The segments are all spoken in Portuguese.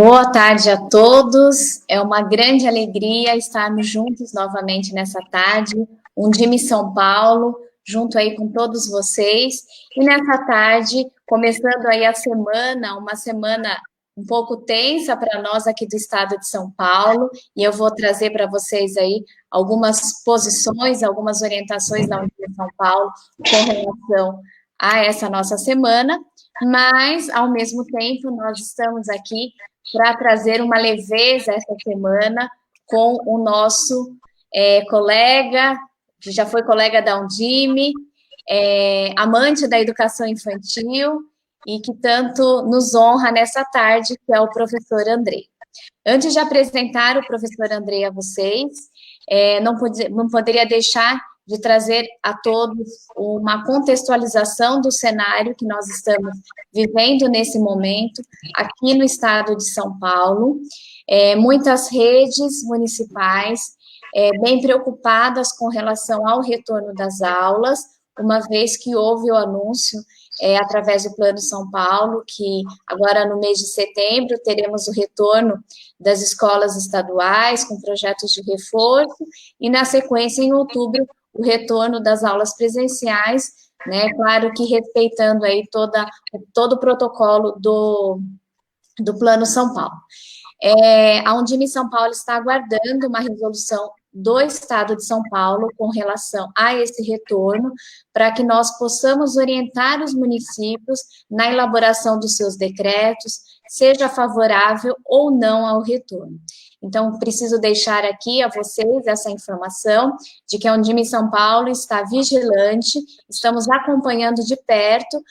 Boa tarde a todos, é uma grande alegria estarmos juntos novamente nessa tarde, Undime São Paulo, junto aí com todos vocês, e nessa tarde, começando aí a semana, uma semana um pouco tensa para nós aqui do estado de São Paulo, e eu vou trazer para vocês aí algumas posições, algumas orientações da Undime São Paulo com relação a essa nossa semana, mas, ao mesmo tempo, nós estamos aqui para trazer uma leveza essa semana com o nosso colega, que já foi colega da Undime, amante da educação infantil e que tanto nos honra nessa tarde, que é o professor Andrei. Antes de apresentar o professor Andrei a vocês, não poderia deixar de trazer a todos uma contextualização do cenário que nós estamos vivendo nesse momento, aqui no estado de São Paulo. Muitas redes municipais bem preocupadas com relação ao retorno das aulas, uma vez que houve o anúncio através do Plano São Paulo, que agora no mês de setembro teremos o retorno das escolas estaduais com projetos de reforço, e na sequência, em outubro, o retorno das aulas presenciais, né, claro que respeitando aí todo o protocolo do Plano São Paulo. A Undime São Paulo está aguardando uma resolução do Estado de São Paulo com relação a esse retorno, para que nós possamos orientar os municípios na elaboração dos seus decretos, seja favorável ou não ao retorno. Então, preciso deixar aqui a vocês essa informação de que a Undime São Paulo está vigilante, estamos acompanhando de perto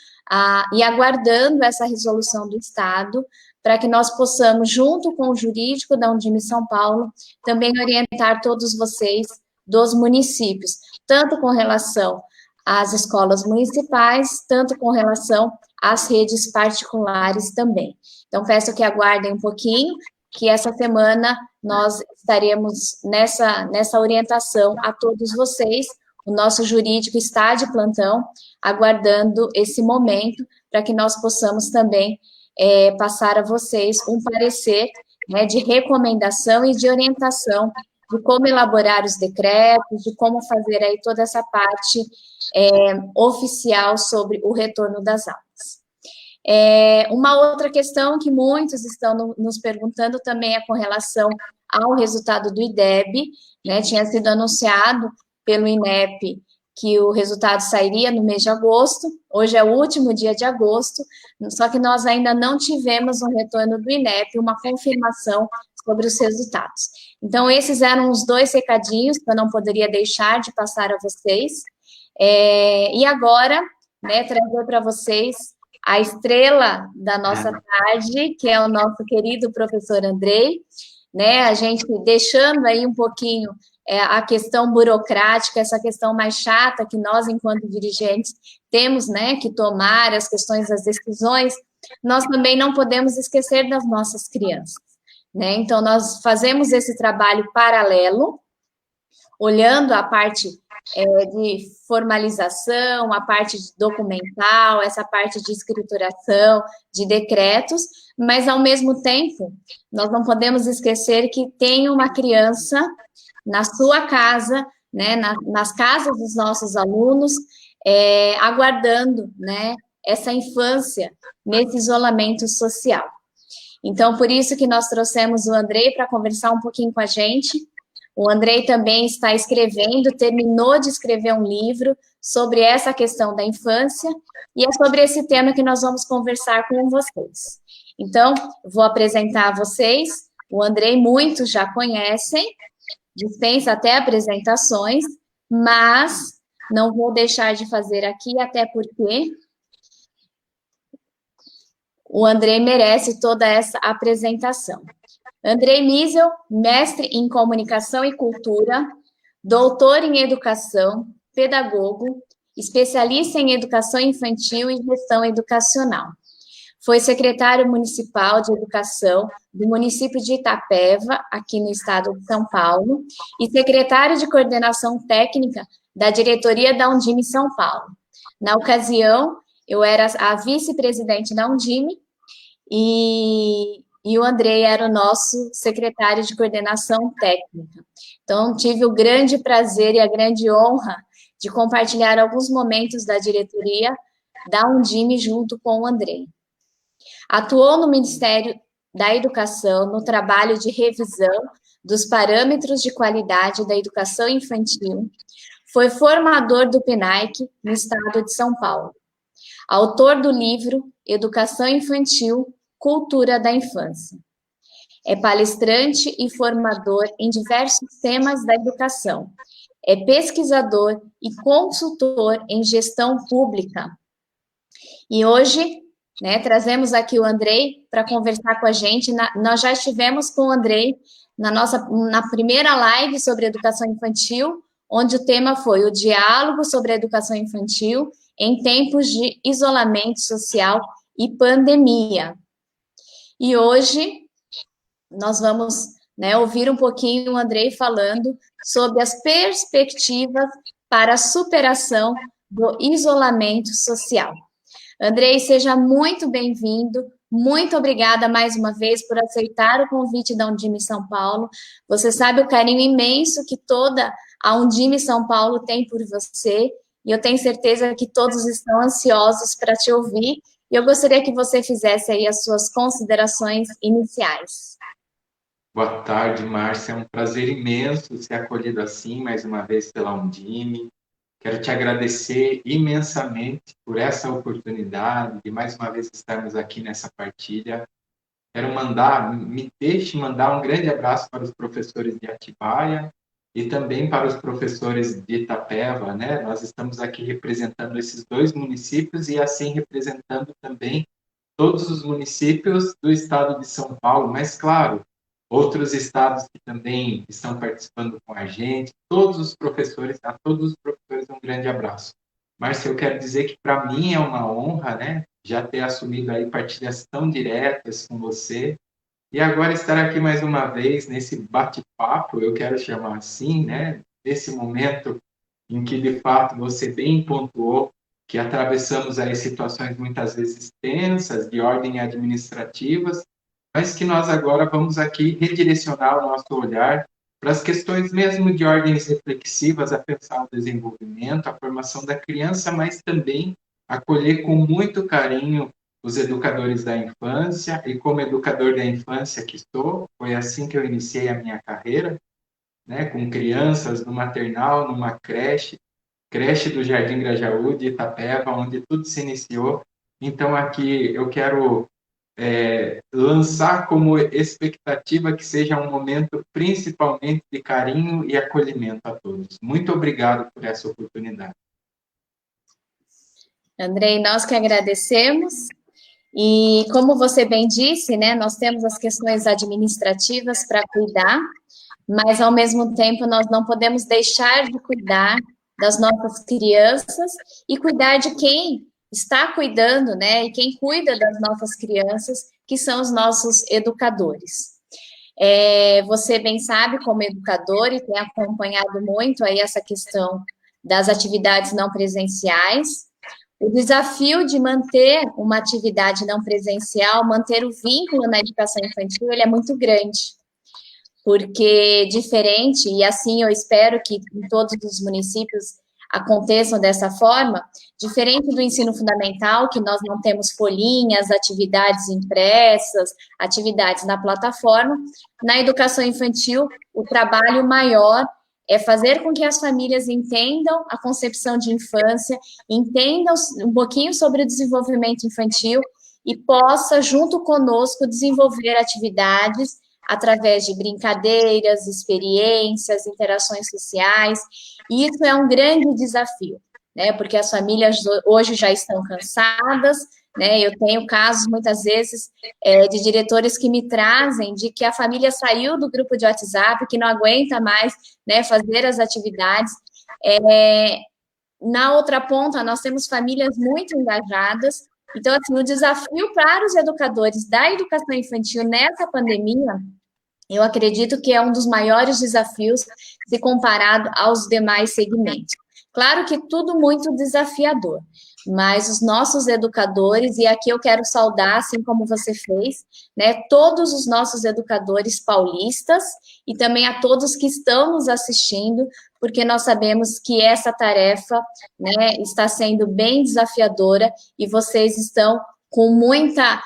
e aguardando essa resolução do Estado, para que nós possamos, junto com o jurídico da Undime São Paulo, também orientar todos vocês dos municípios, tanto com relação às escolas municipais, tanto com relação às redes particulares também. Então, peço que aguardem um pouquinho, que essa semana nós estaremos nessa orientação a todos vocês. O nosso jurídico está de plantão, aguardando esse momento, para que nós possamos também passar a vocês um parecer, né, de recomendação e de orientação de como elaborar os decretos, de como fazer aí toda essa parte oficial sobre o retorno das aulas. Uma outra questão que muitos estão nos perguntando também é com relação ao resultado do IDEB, né, tinha sido anunciado pelo INEP que o resultado sairia no mês de agosto, hoje é o último dia de agosto, só que nós ainda não tivemos um retorno do INEP, uma confirmação sobre os resultados. Então, esses eram os 2 recadinhos que eu não poderia deixar de passar a vocês. E agora, né, trazer para vocês a estrela da nossa tarde, que é o nosso querido professor Andrei, né, a gente deixando aí um pouquinho a questão burocrática, essa questão mais chata que nós, enquanto dirigentes, temos, né, que tomar as questões das decisões, nós também não podemos esquecer das nossas crianças, né? Então, nós fazemos esse trabalho paralelo, olhando a parte de formalização, a parte documental, essa parte de escrituração, de decretos, mas, ao mesmo tempo, nós não podemos esquecer que tem uma criança na sua casa, né, nas casas dos nossos alunos, aguardando, né, essa infância nesse isolamento social. Então, por isso que nós trouxemos o Andrei para conversar um pouquinho com a gente. O Andrei também está escrevendo, terminou de escrever um livro sobre essa questão da infância, e é sobre esse tema que nós vamos conversar com vocês. Então, vou apresentar a vocês, o Andrei muitos já conhecem, dispensa até apresentações, mas não vou deixar de fazer aqui, até porque o Andrei merece toda essa apresentação. Andrei Miesel, mestre em Comunicação e Cultura, doutor em Educação, pedagogo, especialista em Educação Infantil e Gestão Educacional. Foi secretário municipal de Educação do município de Itapeva, aqui no estado de São Paulo, e secretário de Coordenação Técnica da diretoria da Undime São Paulo. Na ocasião, eu era a vice-presidente da Undime e o Andrei era o nosso secretário de Coordenação Técnica. Então, tive o grande prazer e a grande honra de compartilhar alguns momentos da diretoria da Undime junto com o Andrei. Atuou no Ministério da Educação no trabalho de revisão dos parâmetros de qualidade da educação infantil, foi formador do PNAEC no estado de São Paulo. Autor do livro Educação Infantil, Cultura da Infância. É palestrante e formador em diversos temas da educação. É pesquisador e consultor em gestão pública. E hoje, né, trazemos aqui o Andrei para conversar com a gente. Nós já estivemos com o Andrei na primeira live sobre educação infantil, onde o tema foi o diálogo sobre a educação infantil em tempos de isolamento social e pandemia. E hoje nós vamos, né, ouvir um pouquinho o Andrei falando sobre as perspectivas para a superação do isolamento social. Andrei, seja muito bem-vindo. Muito obrigada mais uma vez por aceitar o convite da Undime São Paulo. Você sabe o carinho imenso que toda a Undime São Paulo tem por você, e eu tenho certeza que todos estão ansiosos para te ouvir, e eu gostaria que você fizesse aí as suas considerações iniciais. Boa tarde, Márcia. É um prazer imenso ser acolhido assim, mais uma vez, pela Undime. Quero te agradecer imensamente por essa oportunidade de mais uma vez estarmos aqui nessa partilha. Me deixe mandar um grande abraço para os professores de Atibaia e também para os professores de Itapeva, né? Nós estamos aqui representando esses dois municípios e assim representando também todos os municípios do estado de São Paulo, mas claro, outros estados que também estão participando com a gente, a todos os professores um grande abraço. Márcia, eu quero dizer que para mim é uma honra, né, já ter assumido aí partilhas tão diretas com você, e agora estar aqui mais uma vez nesse bate-papo, eu quero chamar assim, né, nesse momento em que de fato você bem pontuou que atravessamos aí situações muitas vezes tensas, de ordem administrativas, mas que nós agora vamos aqui redirecionar o nosso olhar para as questões mesmo de ordens reflexivas, a pensar o desenvolvimento, a formação da criança, mas também acolher com muito carinho os educadores da infância, e como educador da infância que sou, foi assim que eu iniciei a minha carreira, né, com crianças no maternal, numa creche do Jardim Grajaú, de Itapeva, onde tudo se iniciou. Então, aqui eu quero lançar como expectativa que seja um momento principalmente de carinho e acolhimento a todos. Muito obrigado por essa oportunidade. Andrei, nós que agradecemos. E como você bem disse, né, nós temos as questões administrativas para cuidar, mas ao mesmo tempo nós não podemos deixar de cuidar das nossas crianças e cuidar de quem está cuidando, né, e quem cuida das nossas crianças, que são os nossos educadores. Você bem sabe, como educador, e tem acompanhado muito aí essa questão das atividades não presenciais. O desafio de manter uma atividade não presencial, manter o vínculo na educação infantil, ele é muito grande, porque diferente, e assim eu espero que em todos os municípios aconteçam dessa forma, diferente do ensino fundamental, que nós não temos folhinhas, atividades impressas, atividades na plataforma, na educação infantil, o trabalho maior é fazer com que as famílias entendam a concepção de infância, entendam um pouquinho sobre o desenvolvimento infantil e possa, junto conosco, desenvolver atividades através de brincadeiras, experiências, interações sociais. E isso é um grande desafio, né? Porque as famílias hoje já estão cansadas, né? Eu tenho casos, muitas vezes, de diretores que me trazem de que a família saiu do grupo de WhatsApp, que não aguenta mais, né, fazer as atividades. Na outra ponta, nós temos famílias muito engajadas. Então, assim, o desafio para os educadores da educação infantil nessa pandemia, eu acredito que é um dos maiores desafios se comparado aos demais segmentos. Claro que tudo muito desafiador, mas os nossos educadores, e aqui eu quero saudar, assim como você fez, né, todos os nossos educadores paulistas e também a todos que estão nos assistindo, porque nós sabemos que essa tarefa, né, está sendo bem desafiadora e vocês estão com muita...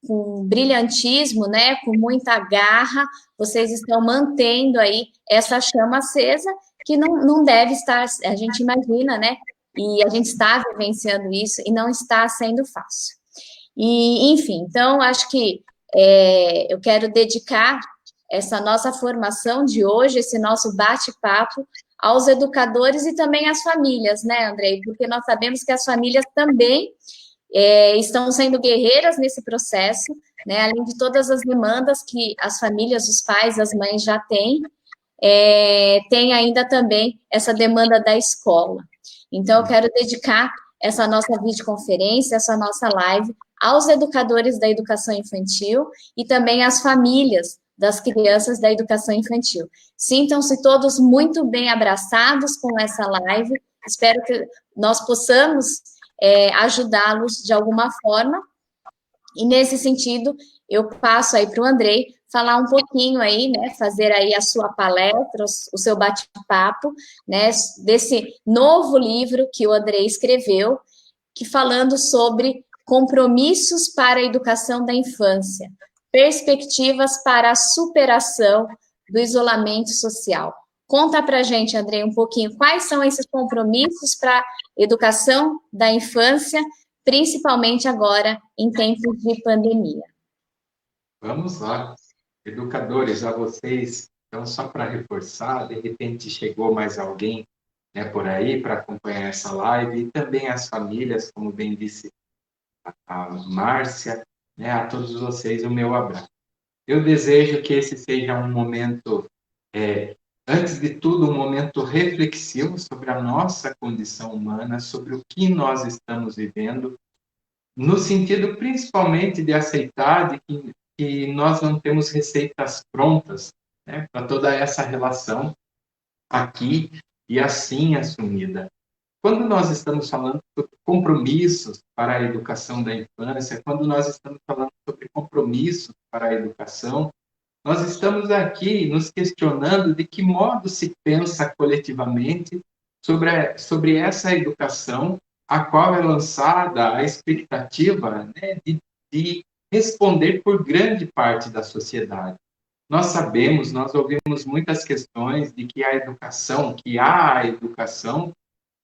com brilhantismo, né, com muita garra, vocês estão mantendo aí essa chama acesa, que não deve estar, a gente imagina, né, e a gente está vivenciando isso, e não está sendo fácil. E, enfim, então, acho que eu quero dedicar essa nossa formação de hoje, esse nosso bate-papo, aos educadores e também às famílias, né, Andrei? Porque nós sabemos que as famílias também estão sendo guerreiras nesse processo, né, além de todas as demandas que as famílias, os pais, as mães já têm, tem ainda também essa demanda da escola. Então, eu quero dedicar essa nossa videoconferência, essa nossa live, aos educadores da educação infantil e também às famílias das crianças da educação infantil. Sintam-se todos muito bem abraçados com essa live. Espero que nós possamos ajudá-los de alguma forma. E nesse sentido, eu passo aí para o Andrei falar um pouquinho aí, né, fazer aí a sua palestra, o seu bate-papo, né, desse novo livro que o Andrei escreveu, que falando sobre compromissos para a educação da infância, perspectivas para a superação do isolamento social. Conta para a gente, Andrei, um pouquinho, quais são esses compromissos para a educação da infância, principalmente agora em tempos de pandemia. Vamos lá. Educadores, a vocês, então, só para reforçar, de repente chegou mais alguém, né, por aí para acompanhar essa live, e também as famílias, como bem disse a Márcia, né, a todos vocês o meu abraço. Eu desejo que esse seja um momento, antes de tudo, um momento reflexivo sobre a nossa condição humana, sobre o que nós estamos vivendo, no sentido principalmente de aceitar de que nós não temos receitas prontas, né, para toda essa relação aqui e assim assumida. Quando nós estamos falando sobre compromissos para a educação da infância, quando nós estamos falando sobre compromissos para a educação, nós estamos aqui nos questionando de que modo se pensa coletivamente sobre essa educação a qual é lançada a expectativa, né, de responder por grande parte da sociedade. Nós sabemos, nós ouvimos muitas questões de que a educação,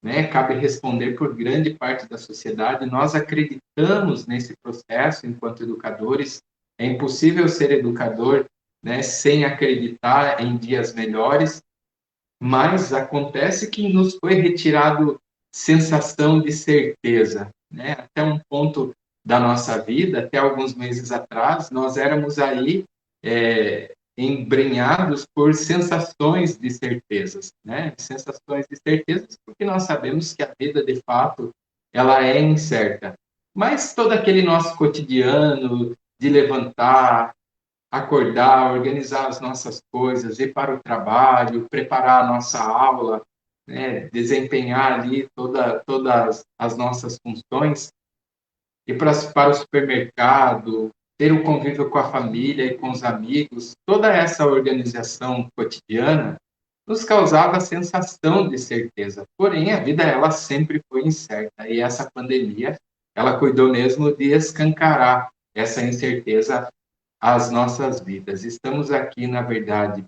né, cabe responder por grande parte da sociedade. Nós acreditamos nesse processo enquanto educadores. É impossível ser educador, né, sem acreditar em dias melhores, mas acontece que nos foi retirado sensação de certeza, né? Até um ponto da nossa vida, até alguns meses atrás, nós éramos aí embrenhados por sensações de certezas, né? Sensações de certezas, porque nós sabemos que a vida, de fato, ela é incerta. Mas todo aquele nosso cotidiano de levantar, acordar, organizar as nossas coisas, ir para o trabalho, preparar a nossa aula, né, desempenhar ali todas as nossas funções, ir para o supermercado, ter o convívio com a família e com os amigos, toda essa organização cotidiana nos causava sensação de certeza. Porém, a vida ela sempre foi incerta e essa pandemia ela cuidou mesmo de escancarar essa incerteza às nossas vidas. Estamos aqui, na verdade,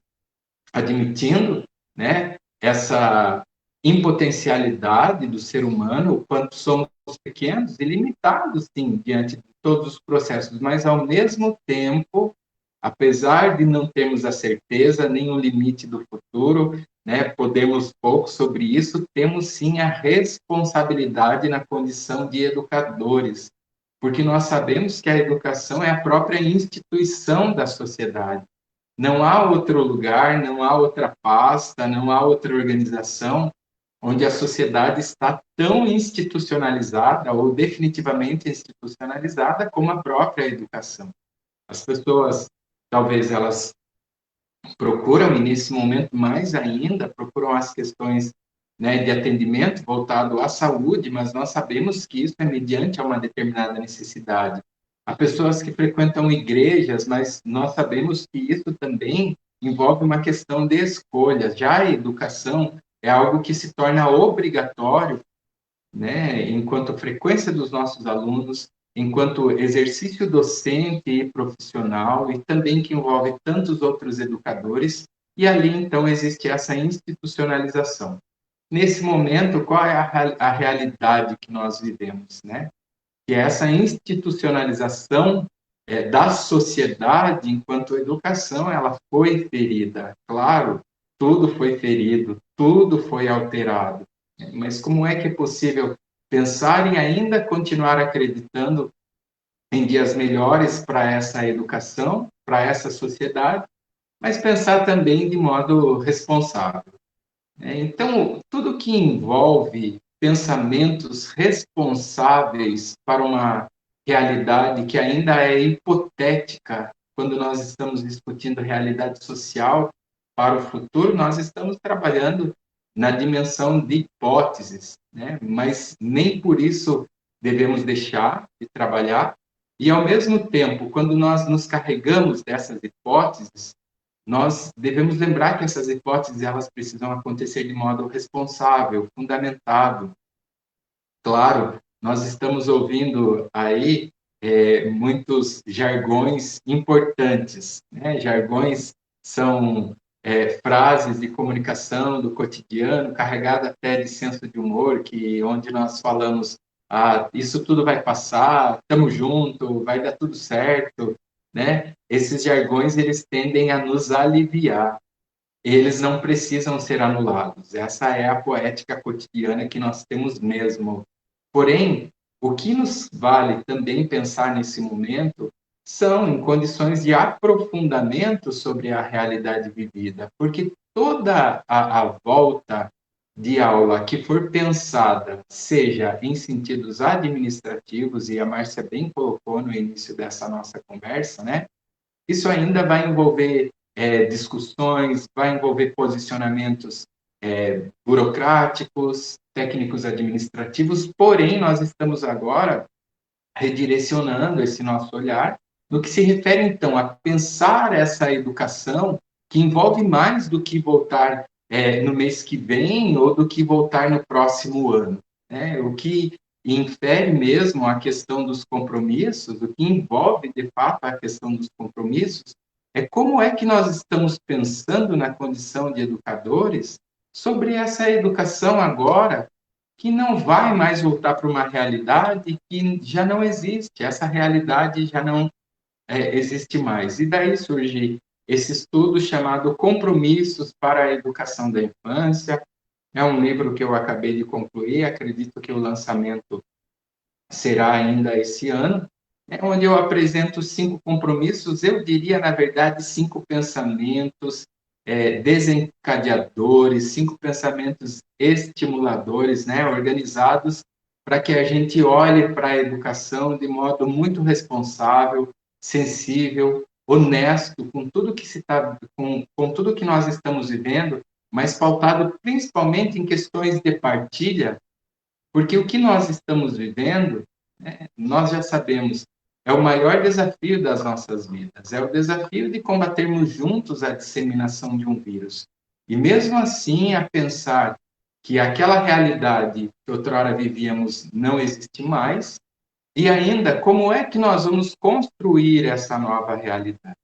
admitindo, né, essa impotencialidade do ser humano, o quanto somos pequenos e limitados, sim, diante de todos os processos, mas, ao mesmo tempo, apesar de não termos a certeza, nem o limite do futuro, né, podemos pouco sobre isso, temos, sim, a responsabilidade na condição de educadores, porque nós sabemos que a educação é a própria instituição da sociedade. Não há outro lugar, não há outra pasta, não há outra organização onde a sociedade está tão institucionalizada ou definitivamente institucionalizada como a própria educação. As pessoas, talvez elas procuram, e nesse momento mais ainda, procuram as questões, né, de atendimento voltado à saúde, mas nós sabemos que isso é mediante a uma determinada necessidade. Há pessoas que frequentam igrejas, mas nós sabemos que isso também envolve uma questão de escolha. Já a educação é algo que se torna obrigatório, né, enquanto frequência dos nossos alunos, enquanto exercício docente e profissional, e também que envolve tantos outros educadores, e ali, então, existe essa institucionalização. Nesse momento, qual é a realidade que nós vivemos, né? Que essa institucionalização da sociedade enquanto educação, ela foi ferida. Claro, tudo foi ferido, tudo foi alterado. Mas como é que é possível pensar e ainda continuar acreditando em dias melhores para essa educação, para essa sociedade, mas pensar também de modo responsável. Então, tudo que envolve pensamentos responsáveis para uma realidade que ainda é hipotética, quando nós estamos discutindo realidade social para o futuro, nós estamos trabalhando na dimensão de hipóteses, né? Mas nem por isso devemos deixar de trabalhar. E, ao mesmo tempo, quando nós nos carregamos dessas hipóteses, nós devemos lembrar que essas hipóteses elas precisam acontecer de modo responsável, fundamentado. Claro, nós estamos ouvindo aí muitos jargões importantes, né? Jargões são frases de comunicação do cotidiano, carregada até de senso de humor, que onde nós falamos, isso tudo vai passar, estamos juntos, vai dar tudo certo, né? Esses jargões eles tendem a nos aliviar. Eles não precisam ser anulados. Essa é a poética cotidiana que nós temos mesmo. Porém, o que nos vale também pensar nesse momento são em condições de aprofundamento sobre a realidade vivida, porque toda a volta de aula que for pensada, seja em sentidos administrativos, e a Márcia bem colocou no início dessa nossa conversa, né? Isso ainda vai envolver discussões, vai envolver posicionamentos burocráticos, técnicos administrativos, porém, nós estamos agora redirecionando esse nosso olhar no que se refere, então, a pensar essa educação que envolve mais do que voltar no mês que vem ou do que voltar no próximo ano. Né? O que infere mesmo a questão dos compromissos, o que envolve, de fato, a questão dos compromissos, é como é que nós estamos pensando na condição de educadores sobre essa educação agora que não vai mais voltar para uma realidade que já não existe, essa realidade já não existe mais. E daí surge esse estudo chamado Compromissos para a Educação da Infância. É um livro que eu acabei de concluir, acredito que o lançamento será ainda esse ano, onde eu apresento 5 compromissos, eu diria, na verdade, 5 pensamentos desencadeadores, 5 pensamentos estimuladores, né, organizados para que a gente olhe para a educação de modo muito responsável, sensível, honesto com tudo que com tudo que nós estamos vivendo, mas pautado principalmente em questões de partilha, porque o que nós estamos vivendo, né, nós já sabemos, é o maior desafio das nossas vidas. É o desafio de combatermos juntos a disseminação de um vírus. E mesmo assim, a pensar que aquela realidade que outrora vivíamos não existe mais, e ainda como é que nós vamos construir essa nova realidade?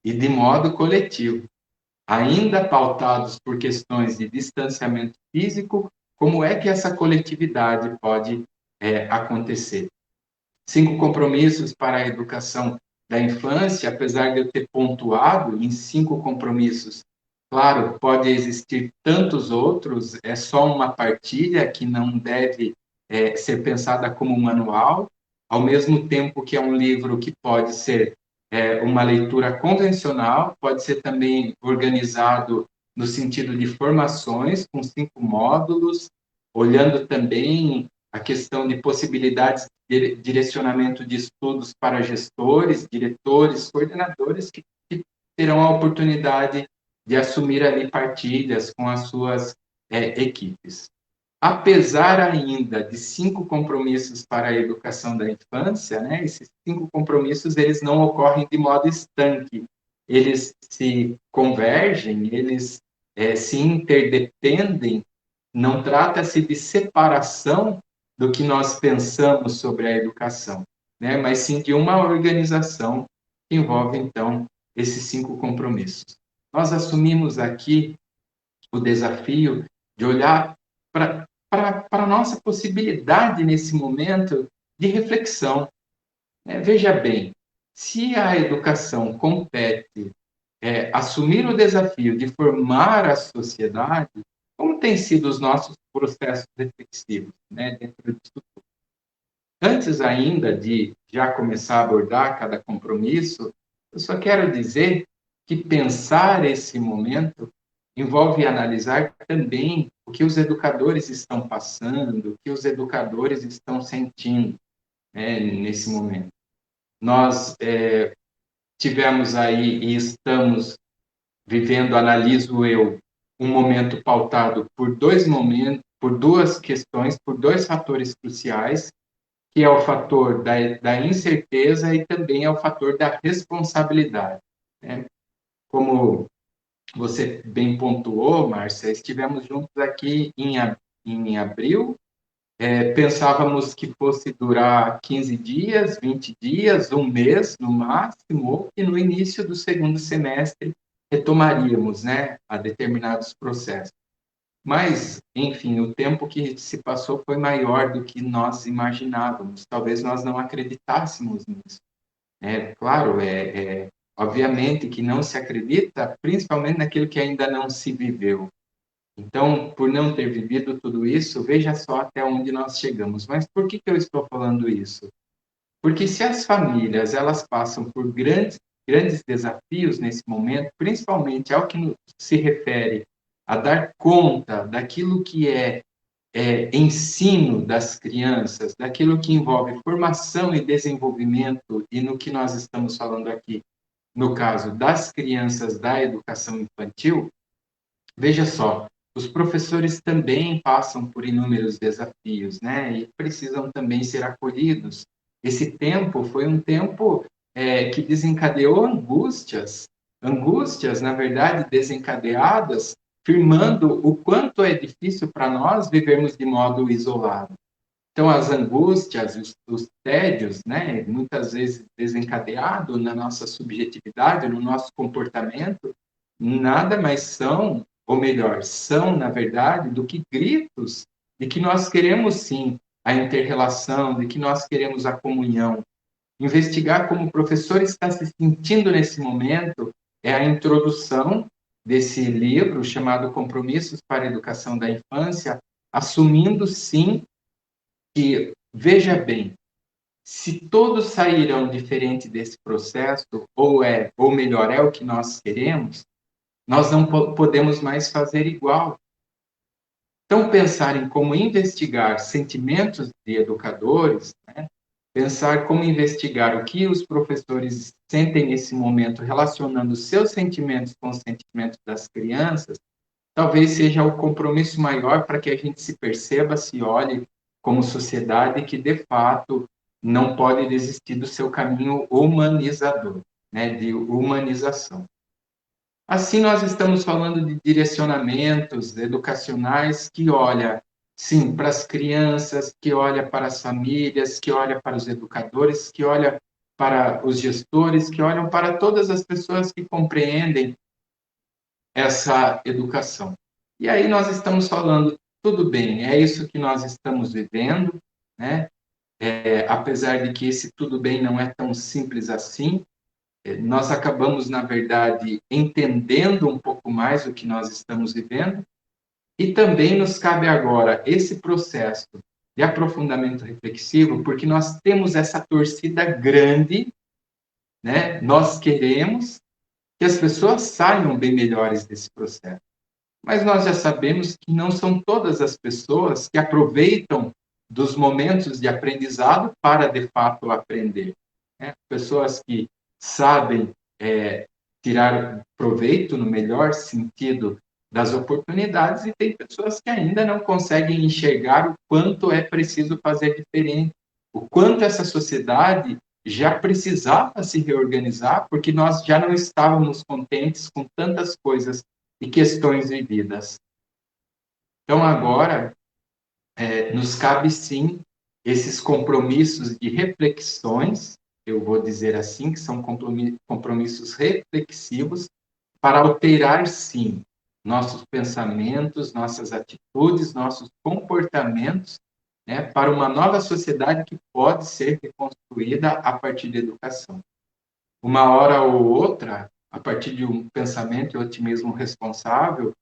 E de modo coletivo, ainda pautados por questões de distanciamento físico, como é que essa coletividade pode acontecer? 5 compromissos para a educação da infância, apesar de eu ter pontuado em 5 compromissos, claro, pode existir tantos outros, é só uma partilha que não deve ser pensada como um manual, ao mesmo tempo que é um livro que pode ser uma leitura convencional, pode ser também organizado no sentido de formações, com 5 módulos, olhando também a questão de possibilidades de direcionamento de estudos para gestores, diretores, coordenadores que terão a oportunidade de assumir ali partilhas com as suas equipes. Apesar ainda de 5 compromissos para a educação da infância, né, esses 5 compromissos eles não ocorrem de modo estanque, eles se convergem, eles se interdependem, não trata-se de separação do que nós pensamos sobre a educação, né, mas sim de uma organização que envolve, então, esses 5 compromissos. Nós assumimos aqui o desafio de olhar para a nossa possibilidade nesse momento de reflexão. Veja bem, se a educação compete assumir o desafio de formar a sociedade, como têm sido os nossos processos reflexivos, né, dentro disso tudo? Antes ainda de já começar a abordar cada compromisso, eu só quero dizer que pensar esse momento envolve analisar também o que os educadores estão passando, o que os educadores estão sentindo, né, nesse momento. Nós tivemos aí e estamos vivendo, analiso eu, um momento pautado por dois momentos, por duas questões, por dois fatores cruciais, que é o fator da incerteza e também é o fator da responsabilidade, né? Como você bem pontuou, Márcia, estivemos juntos aqui em abril, pensávamos que fosse durar 15 dias, 20 dias, um mês no máximo, ou que no início do segundo semestre retomaríamos, né, a determinados processos. Mas, enfim, o tempo que se passou foi maior do que nós imaginávamos. Talvez nós não acreditássemos nisso. Claro, obviamente que não se acredita, principalmente naquilo que ainda não se viveu. Então, por não ter vivido tudo isso, veja só até onde nós chegamos. Mas por que eu estou falando isso? Porque se as famílias elas passam por grandes desafios nesse momento, principalmente ao que se refere a dar conta daquilo que ensino das crianças, daquilo que envolve formação e desenvolvimento, e no que nós estamos falando aqui, no caso das crianças da educação infantil, veja só, os professores também passam por inúmeros desafios, né? E precisam também ser acolhidos. Esse tempo foi um tempo que desencadeou angústias, na verdade, desencadeadas, firmando o quanto é difícil para nós vivermos de modo isolado. Então, as angústias, os tédios, né, muitas vezes desencadeado na nossa subjetividade, no nosso comportamento, nada mais são, ou melhor, são, na verdade, do que gritos de que nós queremos, sim, a inter-relação, de que nós queremos a comunhão. Investigar como o professor está se sentindo nesse momento é a introdução desse livro chamado Compromissos para a Educação da Infância, assumindo, sim, que, veja bem, se todos sairão diferente desse processo, ou melhor, é o que nós queremos, nós não podemos mais fazer igual. Então, pensar em como investigar sentimentos de educadores, né? Pensar como investigar o que os professores sentem nesse momento, relacionando seus sentimentos com os sentimentos das crianças, talvez seja o compromisso maior para que a gente se perceba, se olhe como sociedade que, de fato, não pode desistir do seu caminho humanizador, né, de humanização. Assim, nós estamos falando de direcionamentos educacionais que olha, sim, para as crianças, que olha para as famílias, que olha para os educadores, que olha para os gestores, que olham para todas as pessoas que compreendem essa educação. E aí nós estamos falando, tudo bem, é isso que nós estamos vivendo, né? Apesar de que esse tudo bem não é tão simples assim, nós acabamos, na verdade, entendendo um pouco mais o que nós estamos vivendo, e também nos cabe agora esse processo de aprofundamento reflexivo, porque nós temos essa torcida grande, né? Nós queremos que as pessoas saiam bem melhores desse processo. Mas nós já sabemos que não são todas as pessoas que aproveitam dos momentos de aprendizado para, de fato, aprender, né? Pessoas que sabem tirar proveito, no melhor sentido, das oportunidades, e tem pessoas que ainda não conseguem enxergar o quanto é preciso fazer diferente, o quanto essa sociedade já precisava se reorganizar, porque nós já não estávamos contentes com tantas coisas e questões vividas. Então, agora, nos cabe, sim, esses compromissos de reflexões, eu vou dizer assim, que são compromissos reflexivos, para alterar, sim, nossos pensamentos, nossas atitudes, nossos comportamentos, né, para uma nova sociedade que pode ser reconstruída a partir da educação. Uma hora ou outra, a partir de um pensamento e otimismo responsável,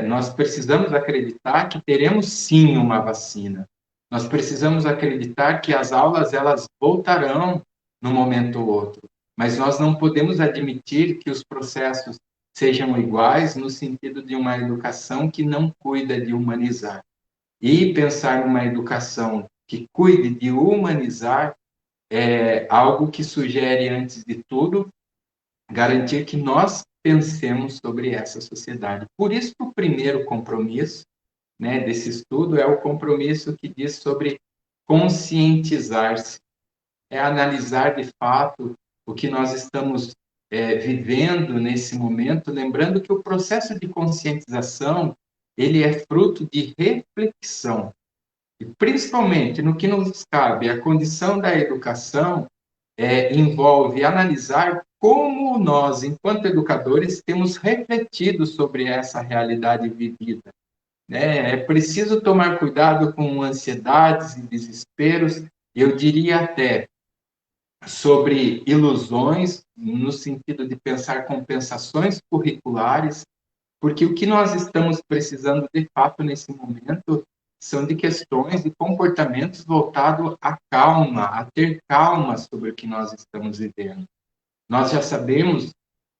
nós precisamos acreditar que teremos sim uma vacina. Nós precisamos acreditar que as aulas elas voltarão num momento ou outro. mas nós não podemos admitir que os processos sejam iguais no sentido de uma educação que não cuida de humanizar. E pensar numa educação que cuide de humanizar é algo que sugere, antes de tudo, garantir que nós pensemos sobre essa sociedade. Por isso, o primeiro compromisso, né, desse estudo é o compromisso que diz sobre conscientizar-se, é analisar de fato o que nós estamos vivendo nesse momento, lembrando que o processo de conscientização ele é fruto de reflexão, e principalmente no que nos cabe, a condição da educação envolve analisar como nós, enquanto educadores, temos refletido sobre essa realidade vivida. Né? É preciso tomar cuidado com ansiedades e desesperos, eu diria até sobre ilusões, no sentido de pensar compensações curriculares, porque o que nós estamos precisando de fato nesse momento são de questões e comportamentos voltados à calma, a ter calma sobre o que nós estamos vivendo. Nós já sabemos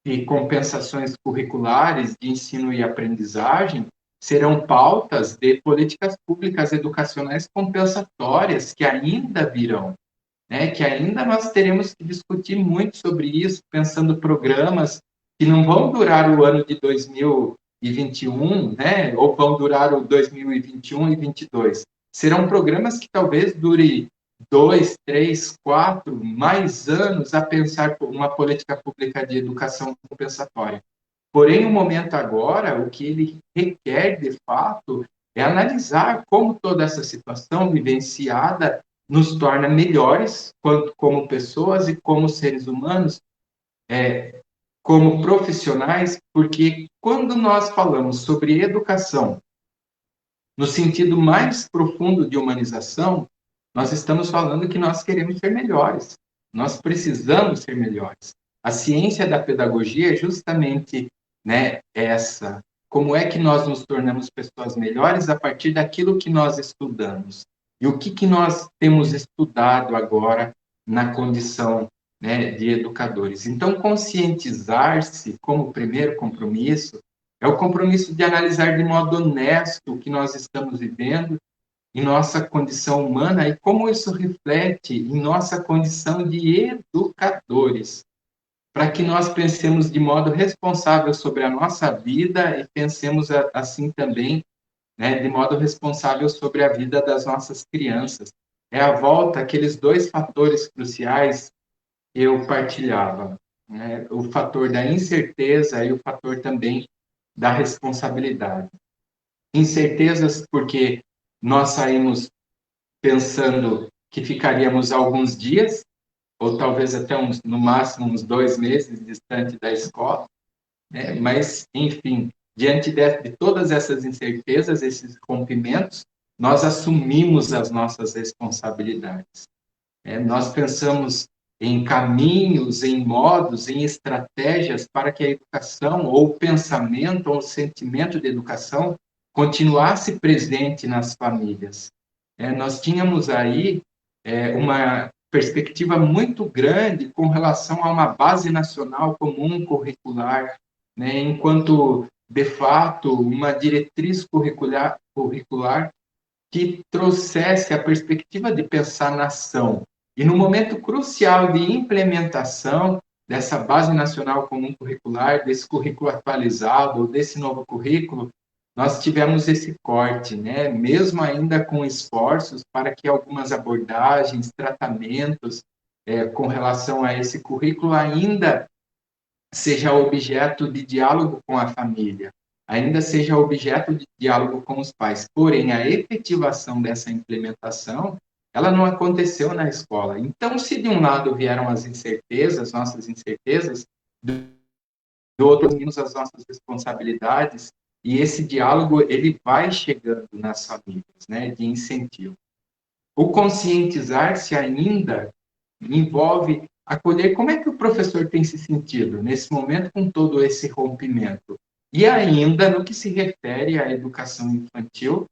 que compensações curriculares de ensino e aprendizagem serão pautas de políticas públicas educacionais compensatórias que ainda virão, né? Que ainda nós teremos que discutir muito sobre isso, pensando programas que não vão durar o ano de 2021, né? Ou vão durar o 2021 e 2022. Serão programas que talvez durem 2, 3, 4, mais anos a pensar uma política pública de educação compensatória. Porém, o momento agora, o que ele requer, de fato, é analisar como toda essa situação vivenciada nos torna melhores como pessoas e como seres humanos, como profissionais, porque quando nós falamos sobre educação no sentido mais profundo de humanização, nós estamos falando que nós queremos ser melhores, nós precisamos ser melhores. A ciência da pedagogia é justamente, né, essa. Como é que nós nos tornamos pessoas melhores a partir daquilo que nós estudamos? E o que nós temos estudado agora na condição, né, de educadores? Então, conscientizar-se como primeiro compromisso é o compromisso de analisar de modo honesto o que nós estamos vivendo em nossa condição humana e como isso reflete em nossa condição de educadores, para que nós pensemos de modo responsável sobre a nossa vida e pensemos assim também, né, de modo responsável sobre a vida das nossas crianças. É a volta aqueles dois fatores cruciais que eu partilhava, né, o fator da incerteza e o fator também da responsabilidade. Incertezas porque nós saímos pensando que ficaríamos alguns dias, ou talvez até no máximo uns 2 meses distante da escola, né? Mas, enfim, diante de todas essas incertezas, esses rompimentos, nós assumimos as nossas responsabilidades. Nós pensamos em caminhos, em modos, em estratégias para que a educação, ou o pensamento, ou o sentimento de educação continuasse presente nas famílias. Nós tínhamos aí uma perspectiva muito grande com relação a uma base nacional comum curricular, né, enquanto, de fato, uma diretriz curricular que trouxesse a perspectiva de pensar nação. E no momento crucial de implementação dessa base nacional comum curricular, desse currículo atualizado, desse novo currículo, nós tivemos esse corte, né? Mesmo ainda com esforços para que algumas abordagens, tratamentos com relação a esse currículo ainda seja objeto de diálogo com a família, ainda seja objeto de diálogo com os pais. Porém, a efetivação dessa implementação, ela não aconteceu na escola. Então, se de um lado vieram as incertezas, nossas incertezas, do outro, assumimos as nossas responsabilidades, e esse diálogo, ele vai chegando nas famílias, né, de incentivo. O conscientizar-se ainda envolve acolher como é que o professor tem se sentido nesse momento com todo esse rompimento. E ainda, no que se refere à educação infantil,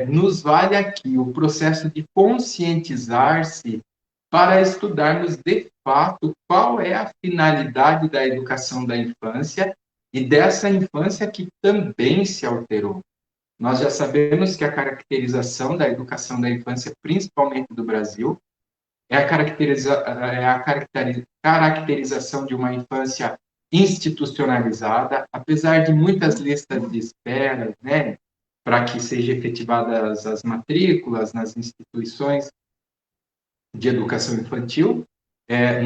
nos vale aqui o processo de conscientizar-se para estudarmos de fato qual é a finalidade da educação da infância e dessa infância que também se alterou. Nós já sabemos que a caracterização da educação da infância, principalmente do Brasil, caracterização de uma infância institucionalizada, apesar de muitas listas de espera, né, para que sejam efetivadas as matrículas nas instituições de educação infantil,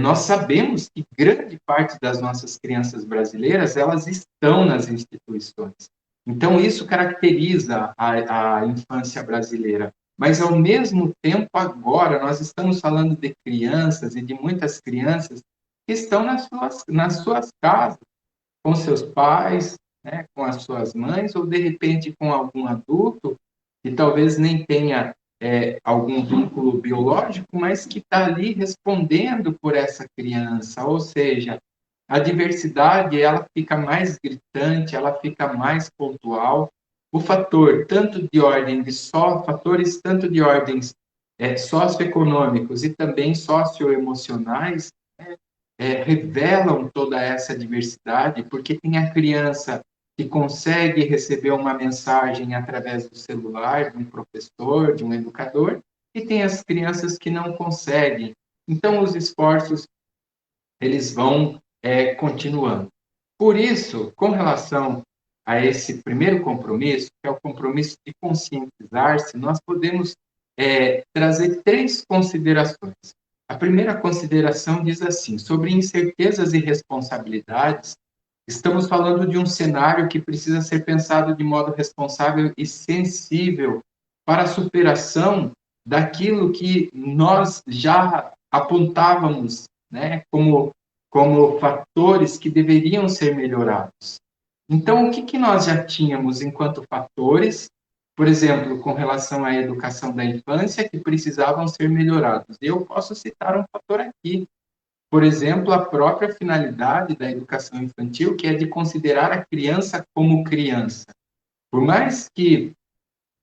nós sabemos que grande parte das nossas crianças brasileiras, elas estão nas instituições. Então, isso caracteriza a infância brasileira. Mas, ao mesmo tempo, agora, nós estamos falando de crianças e de muitas crianças que estão nas suas casas, com seus pais, né, com as suas mães, ou, de repente, com algum adulto que talvez nem tenha algum vínculo biológico, mas que está ali respondendo por essa criança. Ou seja, a diversidade ela fica mais gritante, ela fica mais pontual. O fator tanto de ordem de fatores tanto de ordens socioeconômicos e também socioemocionais revelam toda essa diversidade, porque tem a criança que consegue receber uma mensagem através do celular de um professor, de um educador, e tem as crianças que não conseguem. Então, os esforços eles vão continuando. Por isso, com relação a esse primeiro compromisso, que é o compromisso de conscientizar-se, nós podemos trazer 3 considerações. A primeira consideração diz assim: sobre incertezas e responsabilidades, estamos falando de um cenário que precisa ser pensado de modo responsável e sensível para a superação daquilo que nós já apontávamos, né, como fatores que deveriam ser melhorados. Então, o que nós já tínhamos enquanto fatores, por exemplo, com relação à educação da infância, que precisavam ser melhorados? Eu posso citar um fator aqui. Por exemplo, a própria finalidade da educação infantil, que é de considerar a criança como criança. Por mais que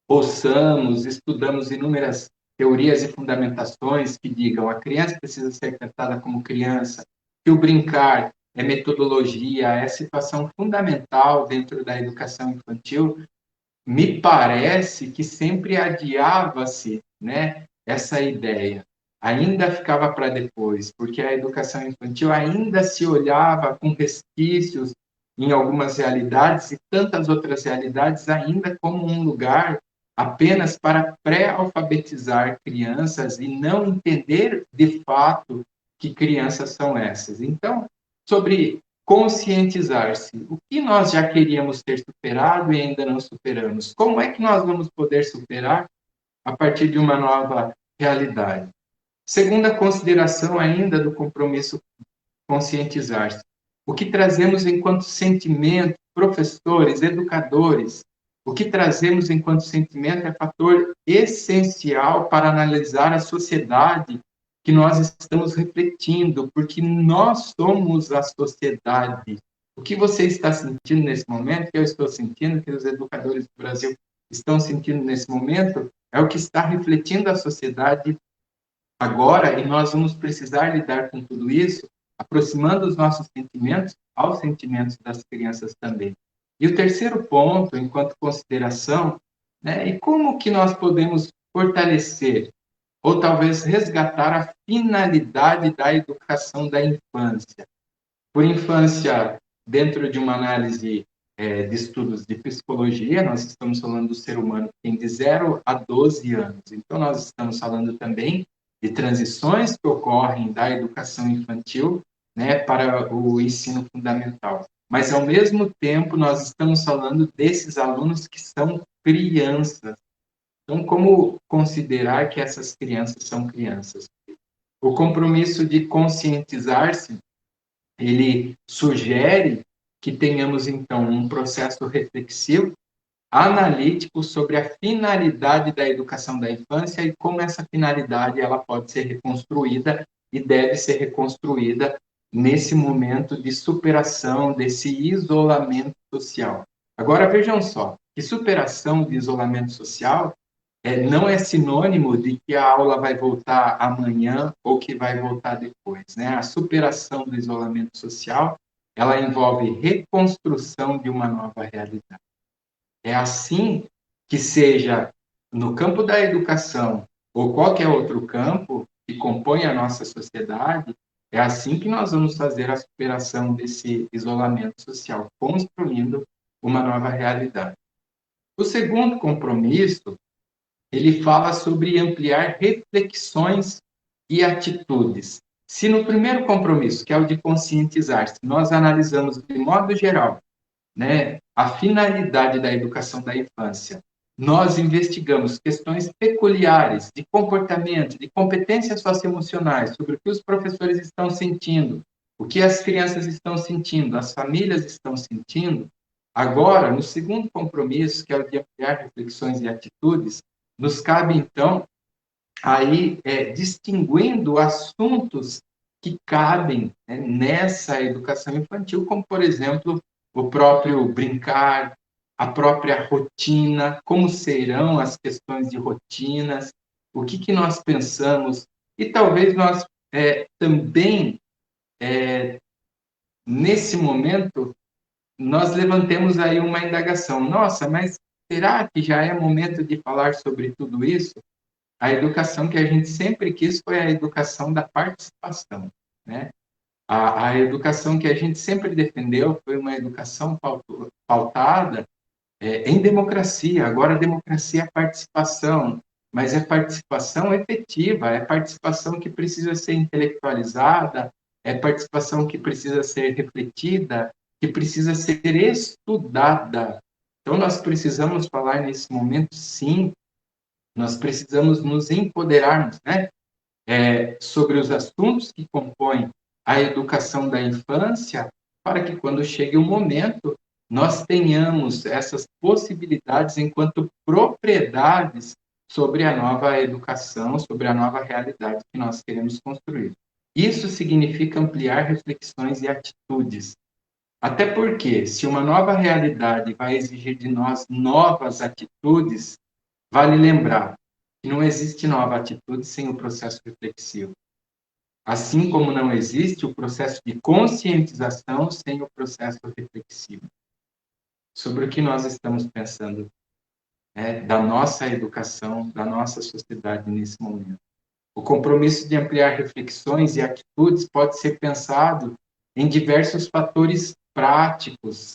ouçamos, estudamos inúmeras teorias e fundamentações que digam a criança precisa ser tratada como criança, que o brincar é metodologia, é situação fundamental dentro da educação infantil, me parece que sempre adiava-se, né, essa ideia. Ainda ficava para depois, porque a educação infantil ainda se olhava com resquícios em algumas realidades e tantas outras realidades ainda como um lugar apenas para pré-alfabetizar crianças e não entender de fato que crianças são essas. Então, sobre conscientizar-se, o que nós já queríamos ter superado e ainda não superamos? Como é que nós vamos poder superar a partir de uma nova realidade? Segunda consideração ainda do compromisso conscientizar-se. O que trazemos enquanto sentimento, professores, educadores, o que trazemos enquanto sentimento é fator essencial para analisar a sociedade que nós estamos refletindo, porque nós somos a sociedade. O que você está sentindo nesse momento, que eu estou sentindo, que os educadores do Brasil estão sentindo nesse momento, é o que está refletindo a sociedade agora, e nós vamos precisar lidar com tudo isso, aproximando os nossos sentimentos aos sentimentos das crianças também. E o terceiro ponto, enquanto consideração, né, é como que nós podemos fortalecer ou talvez resgatar a finalidade da educação da infância. Por infância, dentro de uma análise de estudos de psicologia, nós estamos falando do ser humano que tem de 0 a 12 anos. Então, nós estamos falando também de transições que ocorrem da educação infantil, né, para o ensino fundamental. Mas, ao mesmo tempo, nós estamos falando desses alunos que são crianças. Então, como considerar que essas crianças são crianças? O compromisso de conscientizar-se, ele sugere que tenhamos, então, um processo reflexivo, analítico sobre a finalidade da educação da infância e como essa finalidade ela pode ser reconstruída e deve ser reconstruída nesse momento de superação desse isolamento social. Agora, vejam só, que superação de isolamento social não é sinônimo de que a aula vai voltar amanhã ou que vai voltar depois, né? A superação do isolamento social, ela envolve reconstrução de uma nova realidade. É assim que seja no campo da educação ou qualquer outro campo que compõe a nossa sociedade, é assim que nós vamos fazer a superação desse isolamento social, construindo uma nova realidade. O segundo compromisso, ele fala sobre ampliar reflexões e atitudes. Se no primeiro compromisso, que é o de conscientizar, se nós analisamos de modo geral, né, a finalidade da educação da infância, nós investigamos questões peculiares de comportamento, de competências socioemocionais, sobre o que os professores estão sentindo, o que as crianças estão sentindo, as famílias estão sentindo. Agora, no segundo compromisso, que é o de ampliar reflexões e atitudes, nos cabe, então, aí distinguindo assuntos que cabem, né, nessa educação infantil, como, por exemplo, o próprio brincar, a própria rotina, como serão as questões de rotinas, o que nós pensamos, e talvez nós também, nesse momento, nós levantemos aí uma indagação. Nossa, mas será que já é momento de falar sobre tudo isso? A educação que a gente sempre quis foi a educação da participação, né? A educação que a gente sempre defendeu foi uma educação pautada em democracia. Agora, a democracia é participação, mas é participação efetiva, é participação que precisa ser intelectualizada, é participação que precisa ser refletida, que precisa ser estudada. Então, nós precisamos falar nesse momento, sim, nós precisamos nos empoderarmos, né, sobre os assuntos que compõem a educação da infância, para que quando chegue o momento, nós tenhamos essas possibilidades enquanto propriedades sobre a nova educação, sobre a nova realidade que nós queremos construir. Isso significa ampliar reflexões e atitudes. Até porque, se uma nova realidade vai exigir de nós novas atitudes, vale lembrar que não existe nova atitude sem o processo reflexivo. Assim como não existe o processo de conscientização sem o processo reflexivo. Sobre o que nós estamos pensando, da nossa educação, da nossa sociedade nesse momento. O compromisso de ampliar reflexões e atitudes pode ser pensado em diversos fatores práticos,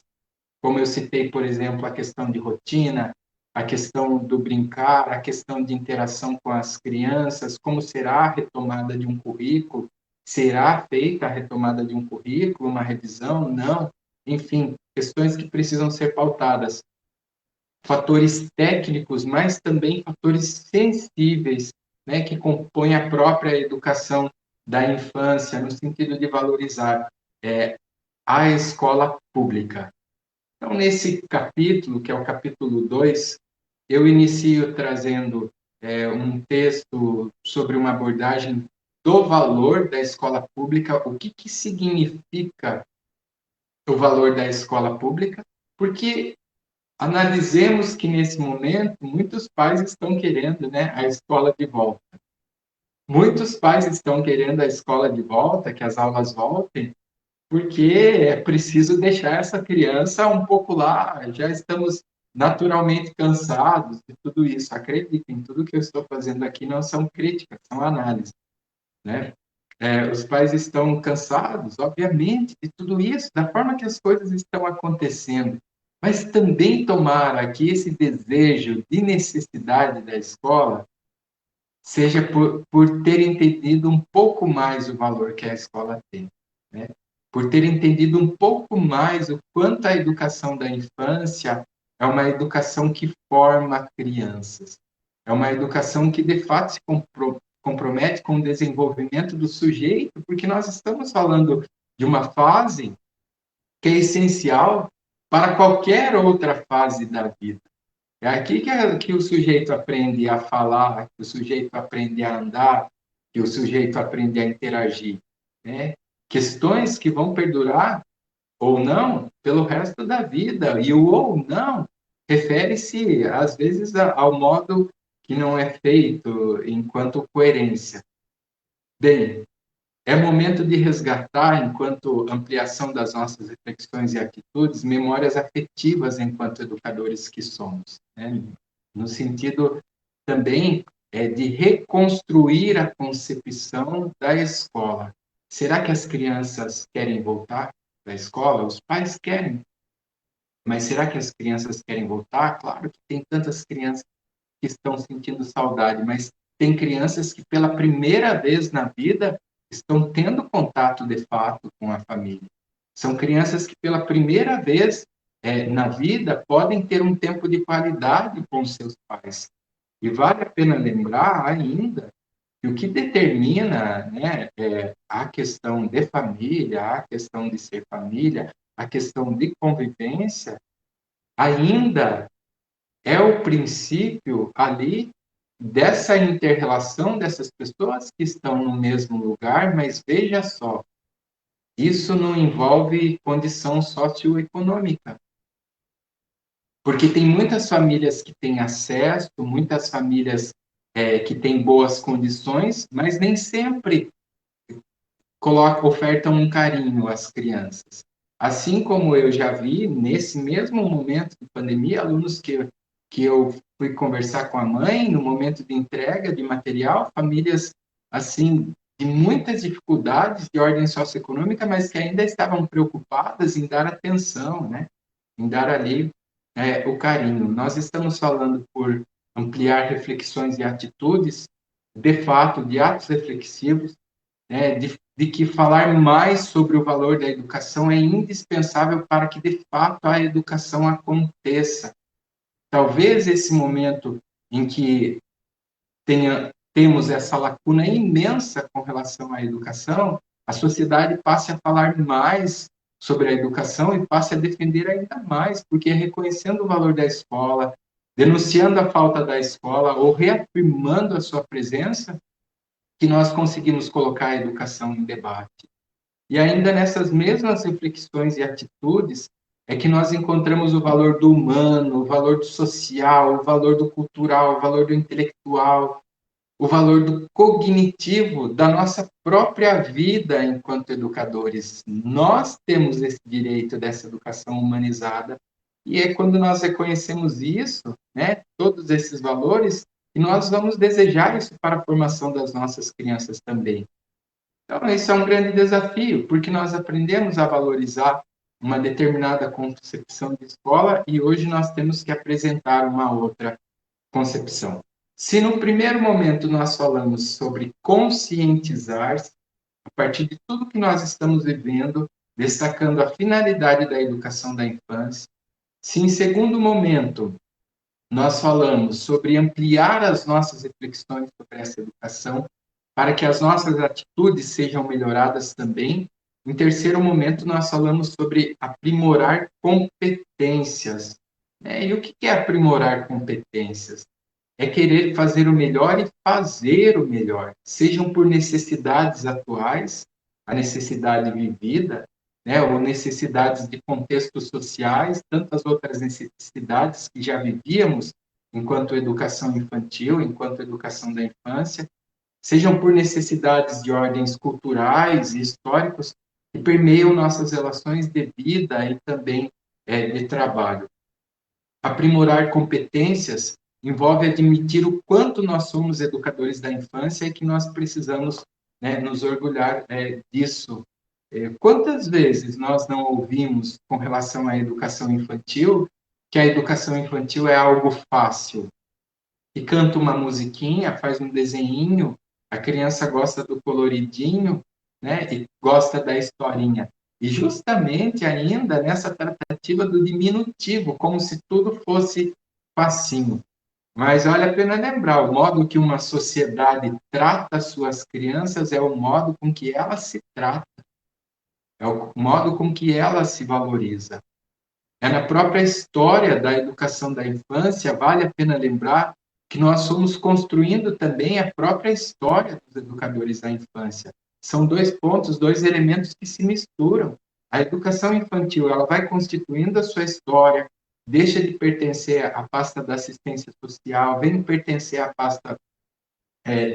como eu citei, por exemplo, a questão de rotina, a questão do brincar, a questão de interação com as crianças, como será a retomada de um currículo, será feita a retomada de um currículo, uma revisão, não, enfim, questões que precisam ser pautadas. Fatores técnicos, mas também fatores sensíveis, né, que compõem a própria educação da infância, no sentido de valorizar a escola pública. Então, nesse capítulo, que é o capítulo 2, eu inicio trazendo um texto sobre uma abordagem do valor da escola pública, o que significa o valor da escola pública, porque analisemos que, nesse momento, muitos pais estão querendo, né, a escola de volta. Muitos pais estão querendo a escola de volta, que as aulas voltem, porque é preciso deixar essa criança um pouco lá, já estamos naturalmente cansados de tudo isso. Acreditem, tudo que eu estou fazendo aqui não são críticas, são análises, né? Os pais estão cansados, obviamente, de tudo isso, da forma que as coisas estão acontecendo, mas também tomara que esse desejo de necessidade da escola seja por ter entendido um pouco mais o valor que a escola tem, né? Por ter entendido um pouco mais o quanto a educação da infância é uma educação que forma crianças, é uma educação que, de fato, se compromete com o desenvolvimento do sujeito, porque nós estamos falando de uma fase que é essencial para qualquer outra fase da vida. É aqui que o sujeito aprende a falar, que o sujeito aprende a andar, que o sujeito aprende a interagir, né? Questões que vão perdurar ou não pelo resto da vida. E o ou não refere-se, às vezes, ao modo que não é feito enquanto coerência. Bem, é momento de resgatar, enquanto ampliação das nossas reflexões e atitudes, memórias afetivas enquanto educadores que somos, né? No sentido também de reconstruir a concepção da escola. Será que as crianças querem voltar da escola? Os pais querem, mas será que as crianças querem voltar? Claro que tem tantas crianças que estão sentindo saudade, mas tem crianças que pela primeira vez na vida estão tendo contato de fato com a família. São crianças que pela primeira vez na vida podem ter um tempo de qualidade com seus pais. E vale a pena lembrar ainda que o que determina, né, a questão de família, a questão de ser família, a questão de convivência, ainda é o princípio ali dessa inter-relação dessas pessoas que estão no mesmo lugar, mas veja só, isso não envolve condição socioeconômica. Porque tem muitas famílias que têm acesso, muitas famílias que têm boas condições, mas nem sempre ofertam um carinho às crianças. Assim como eu já vi, nesse mesmo momento de pandemia, alunos que eu fui conversar com a mãe, no momento de entrega de material, famílias assim de muitas dificuldades de ordem socioeconômica, mas que ainda estavam preocupadas em dar atenção, né? Em dar ali o carinho. Nós estamos falando por ampliar reflexões e atitudes, de fato, de atos reflexivos, de que falar mais sobre o valor da educação é indispensável para que, de fato, a educação aconteça. Talvez esse momento em que temos essa lacuna imensa com relação à educação, a sociedade passe a falar mais sobre a educação e passe a defender ainda mais, porque reconhecendo o valor da escola, denunciando a falta da escola ou reafirmando a sua presença, que nós conseguimos colocar a educação em debate. E ainda nessas mesmas reflexões e atitudes é que nós encontramos o valor do humano, o valor do social, o valor do cultural, o valor do intelectual, o valor do cognitivo da nossa própria vida enquanto educadores. Nós temos esse direito dessa educação humanizada e é quando nós reconhecemos isso, né, todos esses valores, e nós vamos desejar isso para a formação das nossas crianças também. Então, isso é um grande desafio, porque nós aprendemos a valorizar uma determinada concepção de escola e hoje nós temos que apresentar uma outra concepção. Se no primeiro momento nós falamos sobre conscientizar, a partir de tudo que nós estamos vivendo, destacando a finalidade da educação da infância, se em segundo momento nós falamos sobre ampliar as nossas reflexões sobre essa educação, para que as nossas atitudes sejam melhoradas também, em terceiro momento nós falamos sobre aprimorar competências. E o que é aprimorar competências? É querer fazer o melhor e fazer o melhor, sejam por necessidades atuais, a necessidade vivida, ou necessidades de contextos sociais, tantas outras necessidades que já vivíamos enquanto educação infantil, enquanto educação da infância, sejam por necessidades de ordens culturais e históricos que permeiam nossas relações de vida e também de trabalho. Aprimorar competências envolve admitir o quanto nós somos educadores da infância e que nós precisamos nos orgulhar disso. Quantas vezes nós não ouvimos com relação à educação infantil que a educação infantil é algo fácil? E canta uma musiquinha, faz um desenhinho, a criança gosta do coloridinho, e gosta da historinha. E justamente ainda nessa tratativa do diminutivo, como se tudo fosse facinho. Mas vale a pena lembrar, o modo que uma sociedade trata suas crianças é o modo com que ela se trata, é o modo com que ela se valoriza. É na própria história da educação da infância, vale a pena lembrar que nós somos construindo também a própria história dos educadores da infância. São dois pontos, dois elementos que se misturam. A educação infantil, ela vai constituindo a sua história, deixa de pertencer à pasta da assistência social, vem pertencer à pasta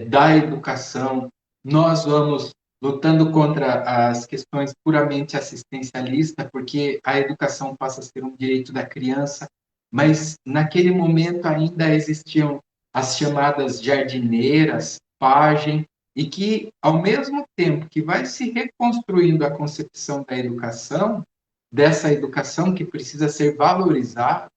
da educação. Nós vamos lutando contra as questões puramente assistencialistas, porque a educação passa a ser um direito da criança, mas naquele momento ainda existiam as chamadas jardineiras, pajem, e que, ao mesmo tempo que vai se reconstruindo a concepção da educação, dessa educação que precisa ser valorizada,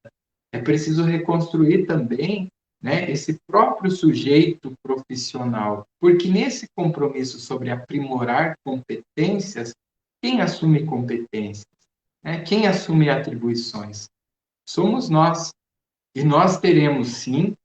é preciso reconstruir também, né, esse próprio sujeito profissional, porque nesse compromisso sobre aprimorar competências, quem assume competências? Né? Quem assume atribuições? Somos nós. E nós teremos, sim,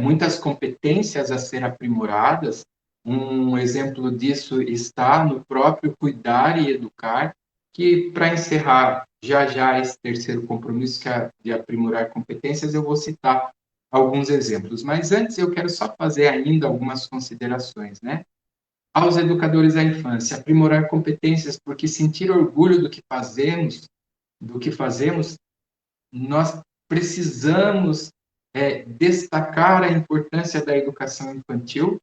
muitas competências a ser aprimoradas. Um exemplo disso está no próprio cuidar e educar, que, para encerrar já já esse terceiro compromisso, que é de aprimorar competências, eu vou citar alguns exemplos. Mas antes eu quero só fazer ainda algumas considerações, né? Aos educadores da infância, aprimorar competências, porque sentir orgulho do que fazemos, nós precisamos destacar a importância da educação infantil,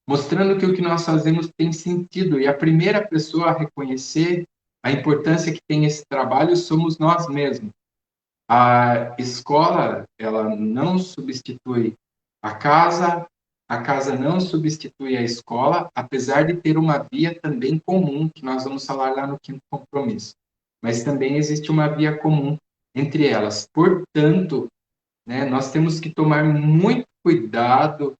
mostrando que o que nós fazemos tem sentido. E a primeira pessoa a reconhecer a importância que tem esse trabalho somos nós mesmos. A escola, ela não substitui a casa não substitui a escola, apesar de ter uma via também comum, que nós vamos falar lá no quinto compromisso. Mas também existe uma via comum entre elas. Portanto, né, nós temos que tomar muito cuidado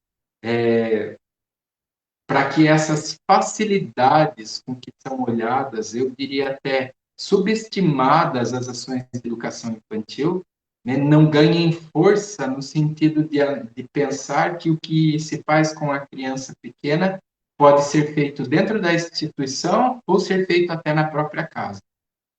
para que essas facilidades com que são olhadas, eu diria até subestimadas as ações de educação infantil, né, não ganhem força no sentido de pensar que o que se faz com a criança pequena pode ser feito dentro da instituição ou ser feito até na própria casa.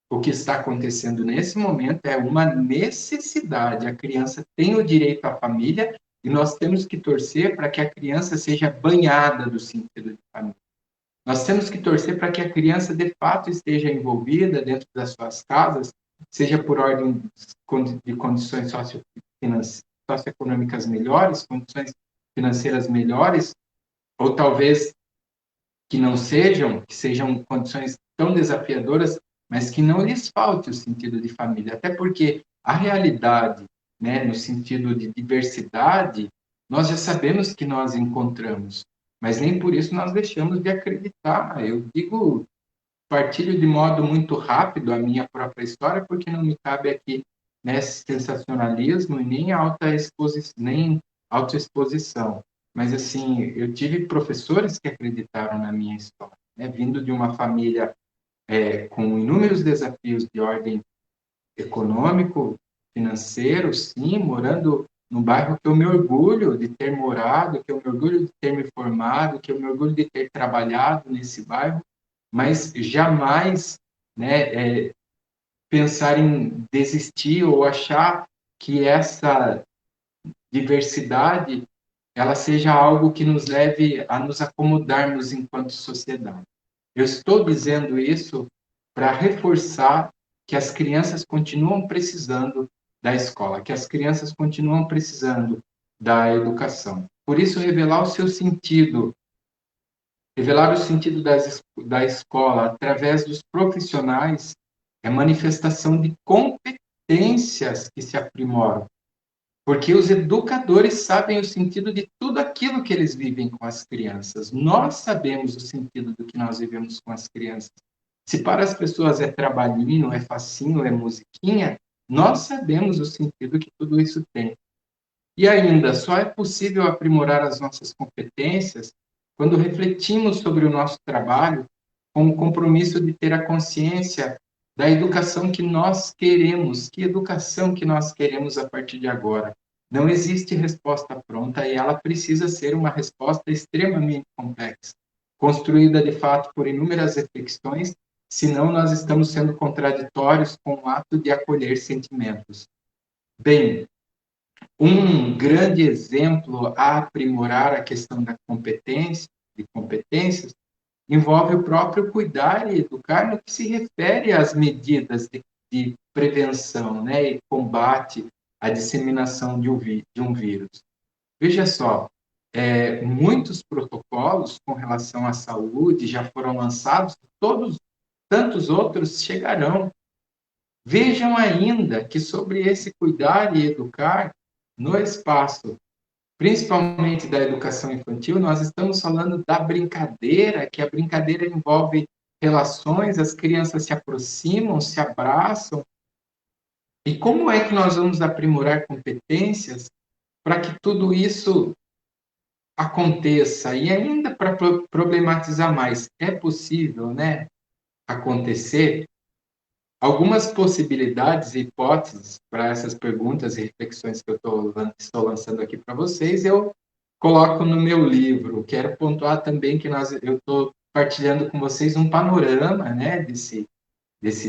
O que está acontecendo nesse momento é uma necessidade. A criança tem o direito à família e nós temos que torcer para que a criança seja banhada do sentido de família. Nós temos que torcer para que a criança, de fato, esteja envolvida dentro das suas casas, seja por ordem de condições socioeconômicas melhores, condições financeiras melhores, ou talvez que sejam condições tão desafiadoras, mas que não lhes falte o sentido de família. Até porque a realidade, né, no sentido de diversidade, nós já sabemos que nós encontramos, mas nem por isso nós deixamos de acreditar. Eu digo, partilho de modo muito rápido a minha própria história, porque não me cabe aqui, né, sensacionalismo e nem autoexposição. Mas, assim, eu tive professores que acreditaram na minha história, né, vindo de uma família com inúmeros desafios de ordem econômico, financeiro, sim, morando num bairro que eu me orgulho de ter morado, que eu me orgulho de ter me formado, que eu me orgulho de ter trabalhado nesse bairro, mas jamais, né, pensar em desistir ou achar que essa diversidade ela seja algo que nos leve a nos acomodarmos enquanto sociedade. Eu estou dizendo isso para reforçar que as crianças continuam precisando da escola, que as crianças continuam precisando da educação. Por isso, revelar o sentido da escola através dos profissionais é manifestação de competências que se aprimoram, porque os educadores sabem o sentido de tudo aquilo que eles vivem com as crianças. Nós sabemos o sentido do que nós vivemos com as crianças. Se para as pessoas é trabalhinho, é facinho, é musiquinha, nós sabemos o sentido que tudo isso tem. E ainda, só é possível aprimorar as nossas competências quando refletimos sobre o nosso trabalho com o compromisso de ter a consciência da educação que nós queremos. Que educação que nós queremos a partir de agora? Não existe resposta pronta e ela precisa ser uma resposta extremamente complexa, construída de fato por inúmeras reflexões, senão nós estamos sendo contraditórios com o ato de acolher sentimentos. Bem, um grande exemplo a aprimorar a questão da competência, de competências, envolve o próprio cuidar e educar no que se refere às medidas de de prevenção, né, e combate à disseminação de um vírus. Veja só, muitos protocolos com relação à saúde já foram lançados, tantos outros chegarão. Vejam ainda que sobre esse cuidar e educar no espaço, principalmente da educação infantil, nós estamos falando da brincadeira, que a brincadeira envolve relações, as crianças se aproximam, se abraçam. E como é que nós vamos aprimorar competências para que tudo isso aconteça? E ainda para problematizar mais, é possível, né, acontecer? Algumas possibilidades e hipóteses para essas perguntas e reflexões que eu estou lançando aqui para vocês, eu coloco no meu livro. Quero pontuar também que eu estou partilhando com vocês um panorama, né, desse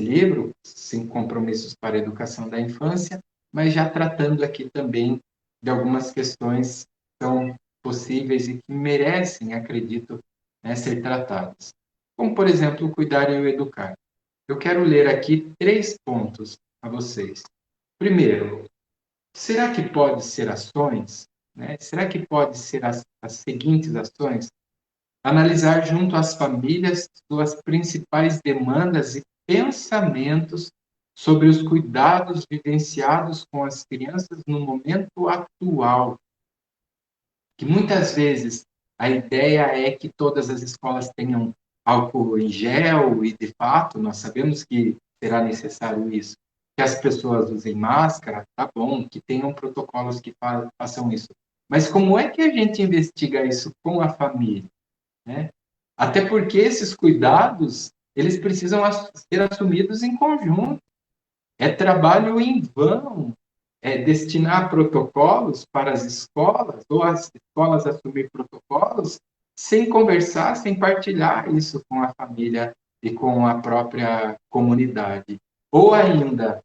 livro, Cinco Compromissos para a Educação da Infância, mas já tratando aqui também de algumas questões que são possíveis e que merecem, acredito, né, ser tratadas. Como, por exemplo, o cuidar e o educar. Eu quero ler aqui 3 pontos a vocês. Primeiro, será que pode ser ações? Né? Será que pode ser as seguintes ações? Analisar junto às famílias suas principais demandas e pensamentos sobre os cuidados vivenciados com as crianças no momento atual. Que muitas vezes a ideia é que todas as escolas tenham álcool em gel e, de fato, nós sabemos que será necessário isso. Que as pessoas usem máscara, tá bom, que tenham protocolos que façam isso. Mas como é que a gente investiga isso com a família? Né? Até porque esses cuidados, eles precisam ser assumidos em conjunto. É trabalho em vão destinar protocolos para as escolas, ou as escolas assumir protocolos, sem conversar, sem partilhar isso com a família e com a própria comunidade. Ou ainda,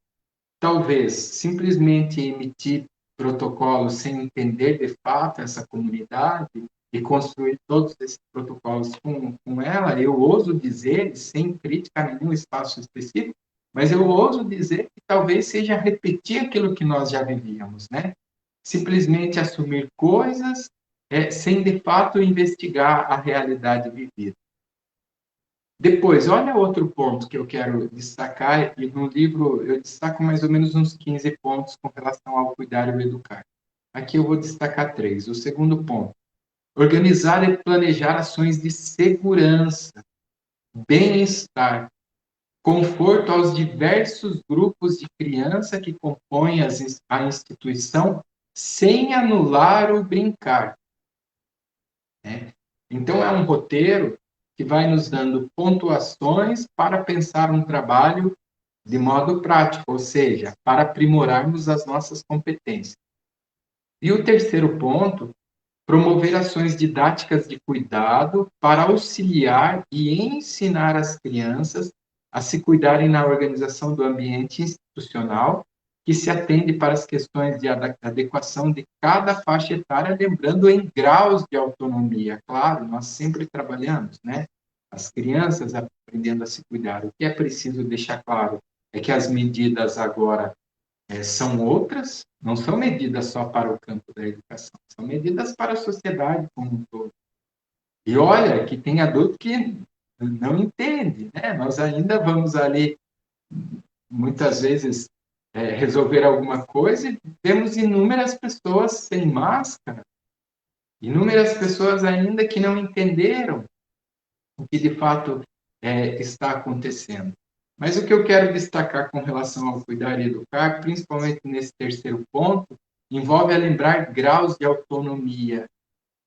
talvez, simplesmente emitir protocolos sem entender de fato essa comunidade e construir todos esses protocolos com ela, eu ouso dizer, sem crítica a nenhum espaço específico, mas eu ouso dizer que talvez seja repetir aquilo que nós já vivíamos, né? Simplesmente assumir coisas sem, de fato, investigar a realidade vivida. Depois, olha outro ponto que eu quero destacar, e no livro eu destaco mais ou menos uns 15 pontos com relação ao cuidar e ao educar. Aqui eu vou destacar 3. O segundo ponto, organizar e planejar ações de segurança, bem-estar, conforto aos diversos grupos de criança que compõem a instituição, sem anular o brincar. Né? Então, é um roteiro que vai nos dando pontuações para pensar um trabalho de modo prático, ou seja, para aprimorarmos as nossas competências. E o terceiro ponto, promover ações didáticas de cuidado para auxiliar e ensinar as crianças a se cuidarem na organização do ambiente institucional, que se atende para as questões de adequação de cada faixa etária, lembrando em graus de autonomia. Claro, nós sempre trabalhamos, né? As crianças aprendendo a se cuidar. O que é preciso deixar claro é que as medidas agora são outras, não são medidas só para o campo da educação, são medidas para a sociedade como um todo. E olha que tem adulto que não entende, né? Nós ainda vamos ali, muitas vezes, resolver alguma coisa e vemos inúmeras pessoas sem máscara, inúmeras pessoas ainda que não entenderam o que de fato está acontecendo. Mas o que eu quero destacar com relação ao cuidar e educar, principalmente nesse terceiro ponto, envolve a lembrar graus de autonomia.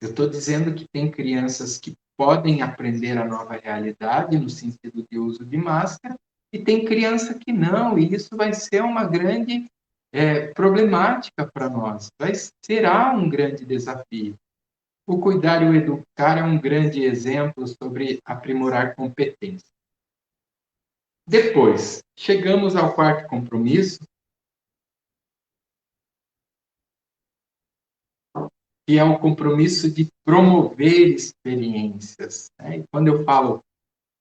Eu estou dizendo que tem crianças que podem aprender a nova realidade no sentido de uso de máscara, e tem criança que não, e isso vai ser uma grande problemática para nós, será um grande desafio. O cuidar e o educar é um grande exemplo sobre aprimorar competências. Depois, chegamos ao quarto compromisso, que é o compromisso de promover experiências. Né? E quando eu falo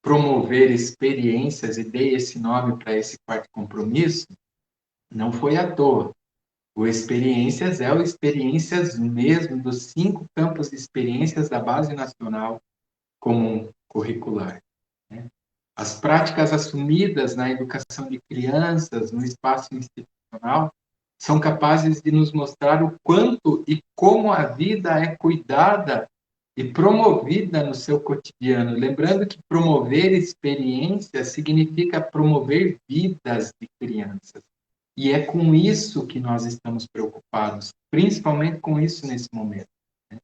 promover experiências e dei esse nome para esse quarto compromisso, não foi à toa. O Experiências é o Experiências mesmo dos 5 campos de experiências da Base Nacional Comum Curricular. Né? As práticas assumidas na educação de crianças, no espaço institucional, são capazes de nos mostrar o quanto e como a vida é cuidada e promovida no seu cotidiano. Lembrando que promover experiências significa promover vidas de crianças. E é com isso que nós estamos preocupados, principalmente com isso nesse momento. Né?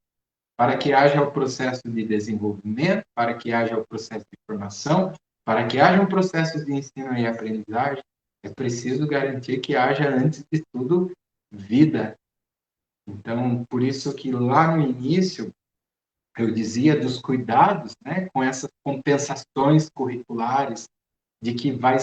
Para que haja o processo de desenvolvimento, para que haja o processo de formação, para que haja um processo de ensino e aprendizagem, é preciso garantir que haja, antes de tudo, vida. Então, por isso que lá no início, eu dizia dos cuidados, né, com essas compensações curriculares, de que vai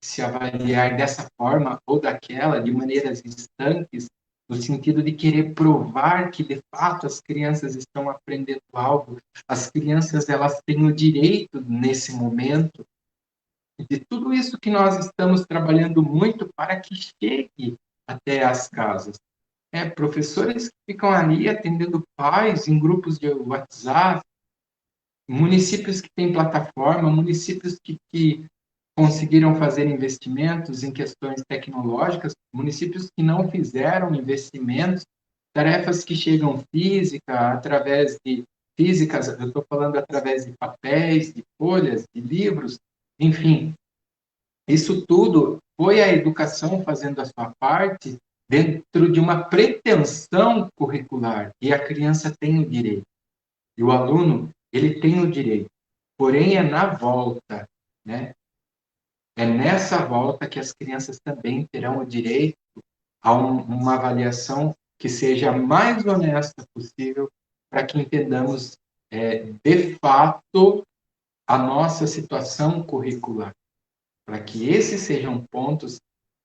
se avaliar dessa forma ou daquela, de maneiras estanques, no sentido de querer provar que, de fato, as crianças estão aprendendo algo. As crianças, elas têm o direito, nesse momento, de tudo isso que nós estamos trabalhando muito para que chegue até as casas. Professores que ficam ali atendendo pais em grupos de WhatsApp, municípios que têm plataforma, municípios que conseguiram fazer investimentos em questões tecnológicas, municípios que não fizeram investimentos, tarefas que chegam física, através de físicas, eu estou falando através de papéis, de folhas, de livros, enfim, isso tudo foi a educação fazendo a sua parte dentro de uma pretensão curricular, e a criança tem o direito, e o aluno, ele tem o direito, porém é na volta, né? É nessa volta que as crianças também terão o direito a uma avaliação que seja a mais honesta possível, para que entendamos, de fato, a nossa situação curricular, para que esses sejam pontos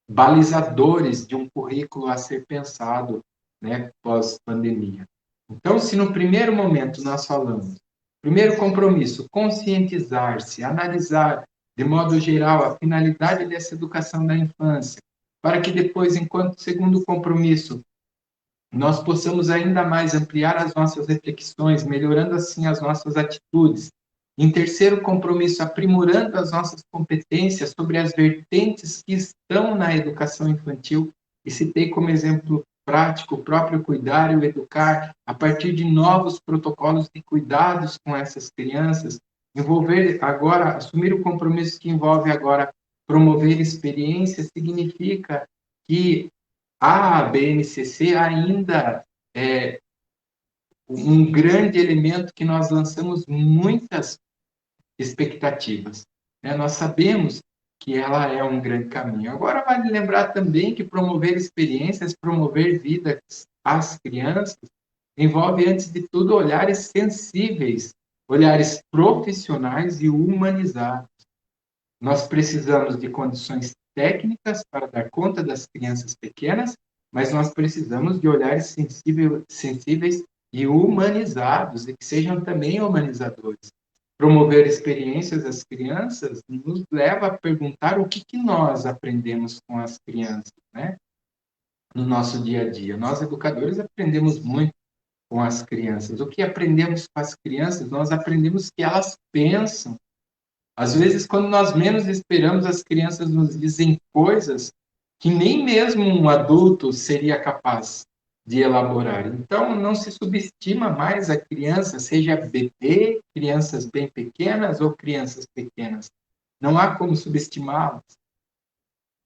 balizadores de um currículo a ser pensado, né, pós-pandemia. Então, se no primeiro momento nós falamos, primeiro compromisso, conscientizar-se, analisar de modo geral a finalidade dessa educação da infância, para que depois, enquanto segundo compromisso, nós possamos ainda mais ampliar as nossas reflexões, melhorando assim as nossas atitudes. Em terceiro compromisso, aprimorando as nossas competências sobre as vertentes que estão na educação infantil, e citei como exemplo prático o próprio cuidar e o educar, a partir de novos protocolos de cuidados com essas crianças, envolver agora, assumir o compromisso que envolve agora promover experiências, significa que a BNCC ainda é um grande elemento que nós lançamos muitas expectativas. Né? Nós sabemos que ela é um grande caminho. Agora, vale lembrar também que promover experiências, promover vidas às crianças, envolve, antes de tudo, olhares sensíveis, olhares profissionais e humanizados. Nós precisamos de condições técnicas para dar conta das crianças pequenas, mas nós precisamos de olhares sensíveis e humanizados, e que sejam também humanizadores. Promover experiências às crianças nos leva a perguntar o que nós aprendemos com as crianças, né? No nosso dia a dia. Nós, educadores, aprendemos muito com as crianças. O que aprendemos com as crianças? Nós aprendemos que elas pensam. Às vezes, quando nós menos esperamos, as crianças nos dizem coisas que nem mesmo um adulto seria capaz de elaborar. Então, não se subestima mais a criança, seja bebê, crianças bem pequenas ou crianças pequenas. Não há como subestimá-las.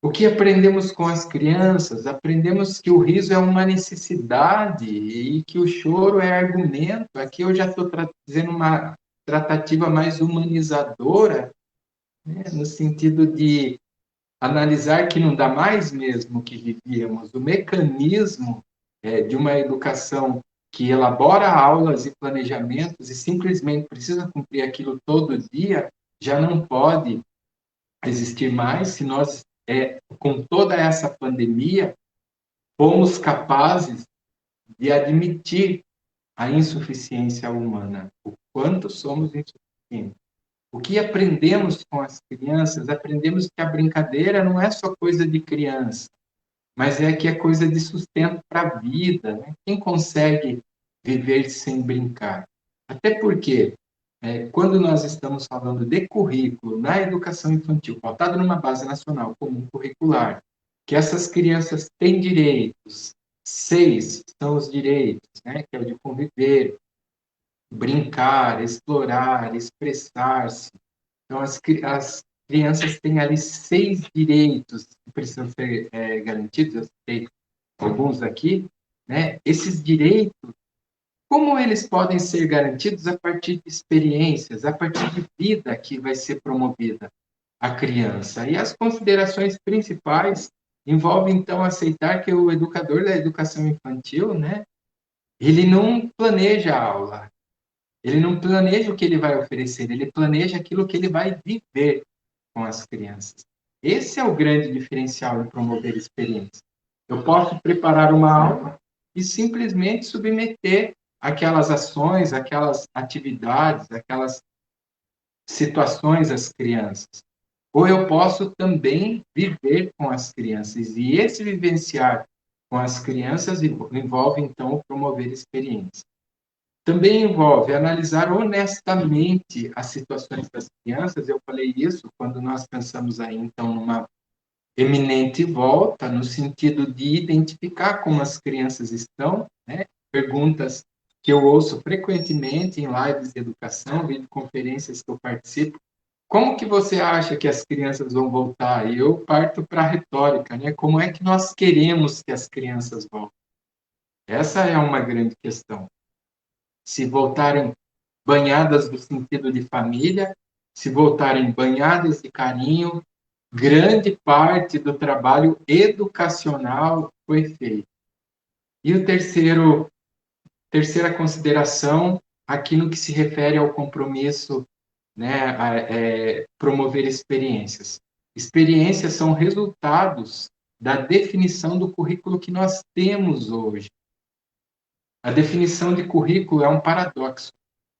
O que aprendemos com as crianças? Aprendemos que o riso é uma necessidade e que o choro é argumento. Aqui eu já estou trazendo uma tratativa mais humanizadora, né, no sentido de analisar que não dá mais mesmo que vivíamos. O mecanismo de uma educação que elabora aulas e planejamentos e simplesmente precisa cumprir aquilo todo dia, já não pode existir mais se nós, com toda essa pandemia, fomos capazes de admitir a insuficiência humana, o quanto somos insuficientes. O que aprendemos com as crianças? Aprendemos que a brincadeira não é só coisa de criança, mas é que é coisa de sustento para a vida, né? Quem consegue viver sem brincar? Até porque, quando nós estamos falando de currículo na educação infantil, pautado numa base nacional comum curricular, que essas crianças têm direitos, 6 são os direitos, né? Que é o de conviver, brincar, explorar, expressar-se. Então, as crianças têm ali 6 direitos que precisam ser garantidos, eu citei alguns aqui, né? Esses direitos, como eles podem ser garantidos a partir de experiências, a partir de vida que vai ser promovida a criança? E as considerações principais envolvem, então, aceitar que o educador da educação infantil, né, ele não planeja a aula, ele não planeja o que ele vai oferecer, ele planeja aquilo que ele vai viver com as crianças. Esse é o grande diferencial em promover experiência. Eu posso preparar uma aula e simplesmente submeter aquelas ações, aquelas atividades, aquelas situações às crianças. Ou eu posso também viver com as crianças. E esse vivenciar com as crianças envolve, então, promover experiência. Também envolve analisar honestamente as situações das crianças. Eu falei isso quando nós pensamos aí, então, numa eminente volta, no sentido de identificar como as crianças estão, né? Perguntas que eu ouço frequentemente em lives de educação, videoconferências que eu participo. Como que você acha que as crianças vão voltar? E eu parto para a retórica, né? Como é que nós queremos que as crianças voltem? Essa é uma grande questão. Se voltarem banhadas do sentido de família, se voltarem banhadas de carinho, grande parte do trabalho educacional foi feito. E o terceira consideração, aqui no que se refere ao compromisso, né, promover experiências. Experiências são resultados da definição do currículo que nós temos hoje. A definição de currículo é um paradoxo,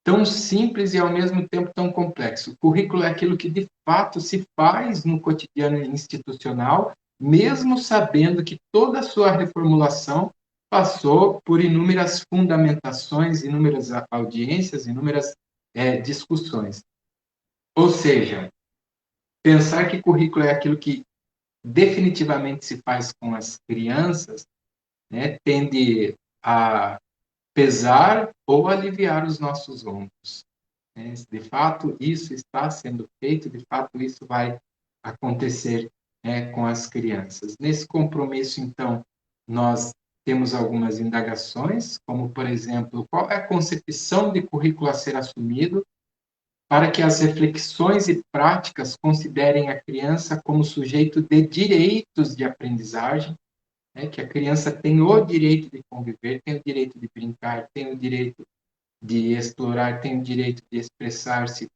tão simples e ao mesmo tempo tão complexo. O currículo é aquilo que de fato se faz no cotidiano institucional, mesmo sabendo que toda a sua reformulação passou por inúmeras fundamentações, inúmeras audiências, inúmeras discussões. Ou seja, pensar que currículo é aquilo que definitivamente se faz com as crianças, né, tende a pesar ou aliviar os nossos ombros. De fato, isso está sendo feito, de fato, isso vai acontecer com as crianças. Nesse compromisso, então, nós temos algumas indagações, como, por exemplo, qual é a concepção de currículo a ser assumido para que as reflexões e práticas considerem a criança como sujeito de direitos de aprendizagem, que a criança tem o direito de conviver, tem o direito de brincar, tem o direito de explorar, tem o direito de expressar-se.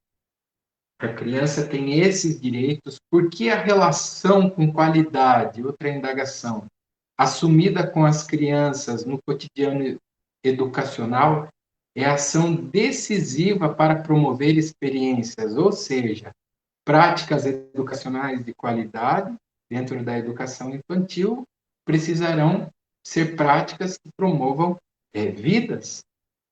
A criança tem esses direitos, porque a relação com qualidade, outra indagação, assumida com as crianças no cotidiano educacional, é ação decisiva para promover experiências, ou seja, práticas educacionais de qualidade dentro da educação infantil precisarão ser práticas que promovam vidas,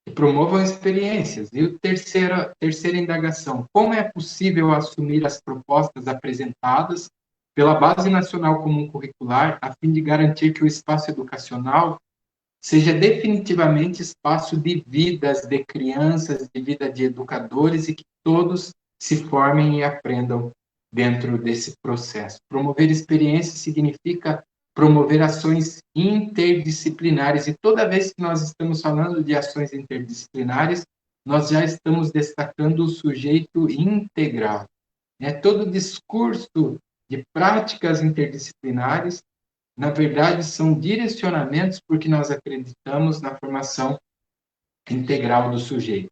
que promovam experiências. E a terceira indagação, como é possível assumir as propostas apresentadas pela Base Nacional Comum Curricular a fim de garantir que o espaço educacional seja definitivamente espaço de vidas de crianças, de vida de educadores e que todos se formem e aprendam dentro desse processo. Promover experiência significa promover ações interdisciplinares, e toda vez que nós estamos falando de ações interdisciplinares, nós já estamos destacando o sujeito integral. Todo discurso de práticas interdisciplinares, na verdade, são direcionamentos porque nós acreditamos na formação integral do sujeito.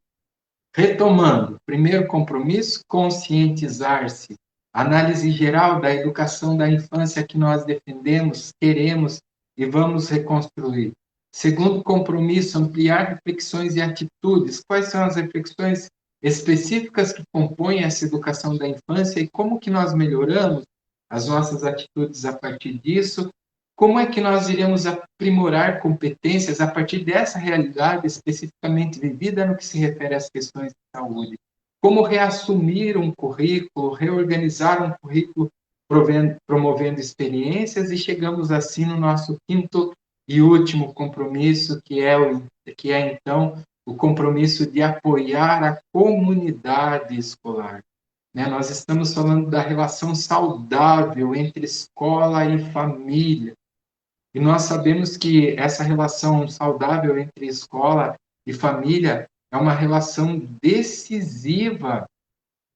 Retomando, primeiro compromisso, conscientizar-se. Análise geral da educação da infância que nós defendemos, queremos e vamos reconstruir. Segundo compromisso, ampliar reflexões e atitudes. Quais são as reflexões específicas que compõem essa educação da infância e como que nós melhoramos as nossas atitudes a partir disso, como é que nós iremos aprimorar competências a partir dessa realidade especificamente vivida no que se refere às questões de saúde. Como reassumir um currículo, reorganizar um currículo, promovendo experiências, e chegamos assim no nosso quinto e último compromisso, que é então o compromisso de apoiar a comunidade escolar. Né? Nós estamos falando da relação saudável entre escola e família. E nós sabemos que essa relação saudável entre escola e família é uma relação decisiva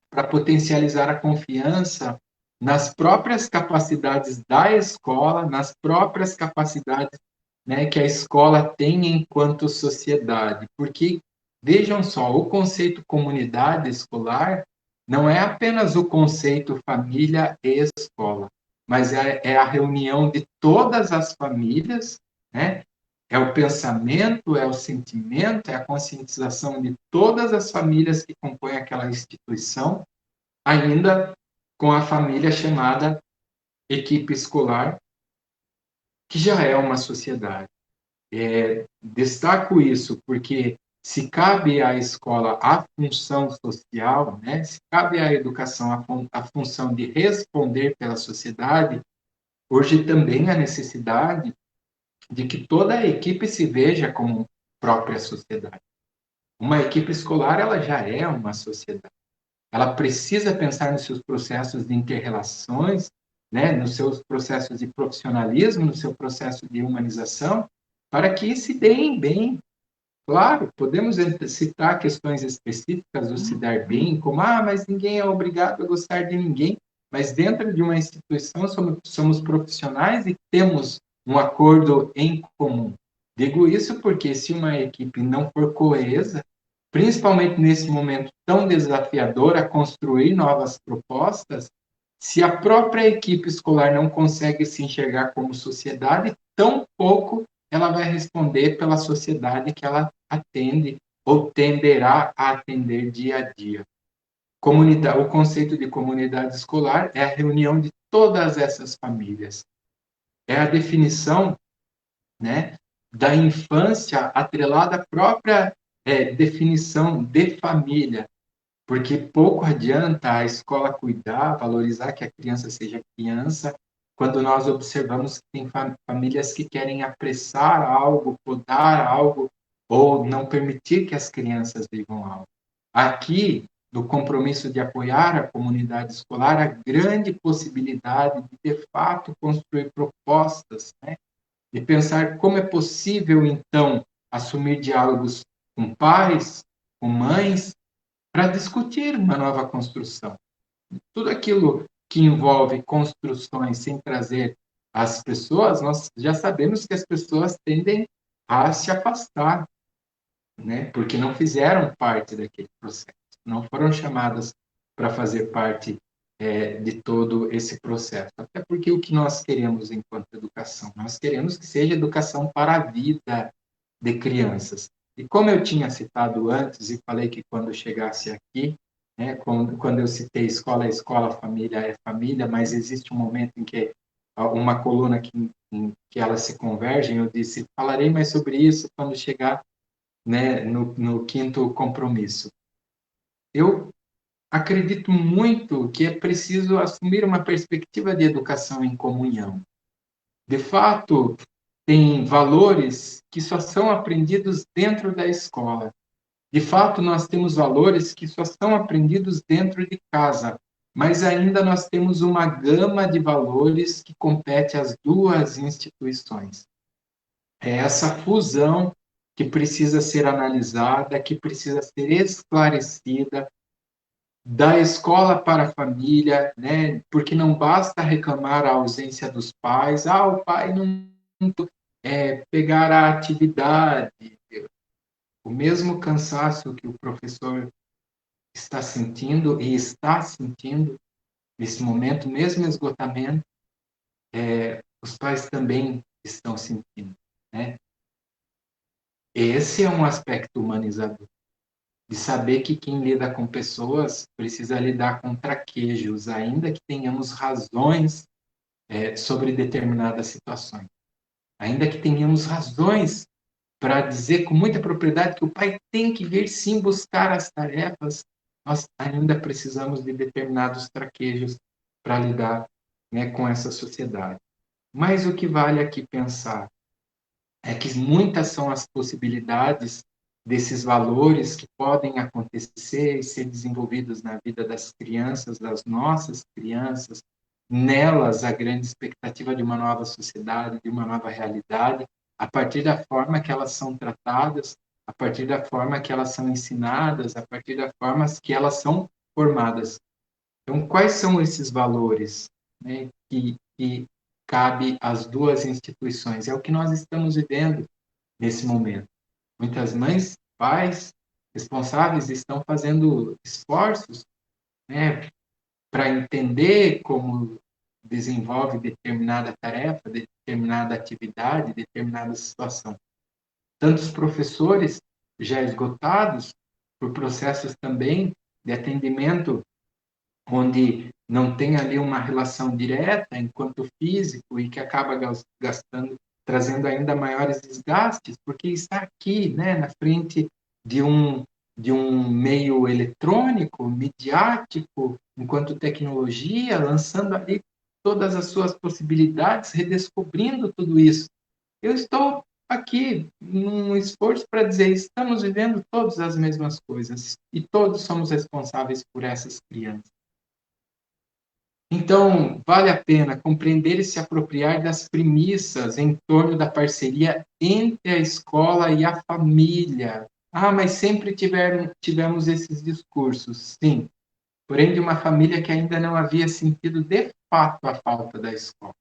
para potencializar a confiança nas próprias capacidades da escola, nas próprias capacidades, né, que a escola tem enquanto sociedade. Porque, vejam só, o conceito comunidade escolar não é apenas o conceito família e escola, mas é a reunião de todas as famílias, né? É o pensamento, é o sentimento, é a conscientização de todas as famílias que compõem aquela instituição, ainda com a família chamada equipe escolar, que já é uma sociedade. Destaco isso porque se cabe à escola a função social, né, se cabe à educação a função de responder pela sociedade, hoje também a necessidade de que toda a equipe se veja como própria sociedade. Uma equipe escolar, ela já é uma sociedade. Ela precisa pensar nos seus processos de interrelações, né, nos seus processos de profissionalismo, no seu processo de humanização, para que se deem bem. Claro, podemos citar questões específicas do se dar bem, como, mas ninguém é obrigado a gostar de ninguém, mas dentro de uma instituição somos profissionais e temos um acordo em comum. Digo isso porque se uma equipe não for coesa, principalmente nesse momento tão desafiador a construir novas propostas, se a própria equipe escolar não consegue se enxergar como sociedade, tampouco ela vai responder pela sociedade que ela atende ou tenderá a atender dia a dia. O conceito de comunidade escolar é a reunião de todas essas famílias. É a definição, né, da infância atrelada à própria definição de família, porque pouco adianta a escola cuidar, valorizar que a criança seja criança, quando nós observamos que tem famílias que querem apressar algo, podar algo, ou não permitir que as crianças vivam algo. Aqui, no compromisso de apoiar a comunidade escolar, a grande possibilidade de fato, construir propostas, né? E pensar como é possível, então, assumir diálogos com pais, com mães, para discutir uma nova construção. Tudo aquilo que envolve construções sem trazer as pessoas, nós já sabemos que as pessoas tendem a se afastar, né? Porque não fizeram parte daquele processo, não foram chamadas para fazer parte de todo esse processo. Até porque o que nós queremos enquanto educação? Nós queremos que seja educação para a vida de crianças. E como eu tinha citado antes e falei que quando chegasse aqui, né, quando eu citei escola é escola, família é família, mas existe um momento em que uma coluna em que elas se convergem, eu disse, falarei mais sobre isso quando chegar, né, no quinto compromisso. Eu acredito muito que é preciso assumir uma perspectiva de educação em comunhão. De fato, tem valores que só são aprendidos dentro da escola. De fato, nós temos valores que só são aprendidos dentro de casa, mas ainda nós temos uma gama de valores que compete às duas instituições. É essa fusão que precisa ser analisada, que precisa ser esclarecida, da escola para a família, né? Porque não basta reclamar a ausência dos pais, o pai não pegar a atividade, o mesmo cansaço que o professor está sentindo e está sentindo nesse momento, mesmo esgotamento, os pais também estão sentindo, né? Esse é um aspecto humanizador. de saber que quem lida com pessoas precisa lidar com traquejos, ainda que tenhamos razões sobre determinadas situações. Ainda que tenhamos razões para dizer com muita propriedade que o pai tem que vir sim buscar as tarefas, nós ainda precisamos de determinados traquejos para lidar, né, com essa sociedade. Mas o que vale aqui pensar é que muitas são as possibilidades desses valores que podem acontecer e ser desenvolvidos na vida das crianças, das nossas crianças, nelas a grande expectativa de uma nova sociedade, de uma nova realidade, a partir da forma que elas são tratadas, a partir da forma que elas são ensinadas, a partir da forma que elas são formadas. Então, quais são esses valores, né, que cabe às duas instituições? É o que nós estamos vivendo nesse momento. Muitas mães, pais, responsáveis estão fazendo esforços, né, para entender como desenvolve determinada tarefa, determinada atividade, determinada situação. Tantos professores já esgotados por processos também de atendimento onde não tem ali uma relação direta enquanto físico e que acaba gastando, trazendo ainda maiores desgastes, porque está aqui, né, na frente de um meio eletrônico, midiático, enquanto tecnologia, lançando ali todas as suas possibilidades, redescobrindo tudo isso. Eu estou aqui num esforço para dizer, estamos vivendo todas as mesmas coisas e todos somos responsáveis por essas crianças. Então, vale a pena compreender e se apropriar das premissas em torno da parceria entre a escola e a família. Ah, mas sempre tivemos esses discursos, sim. Porém, de uma família que ainda não havia sentido de fato a falta da escola.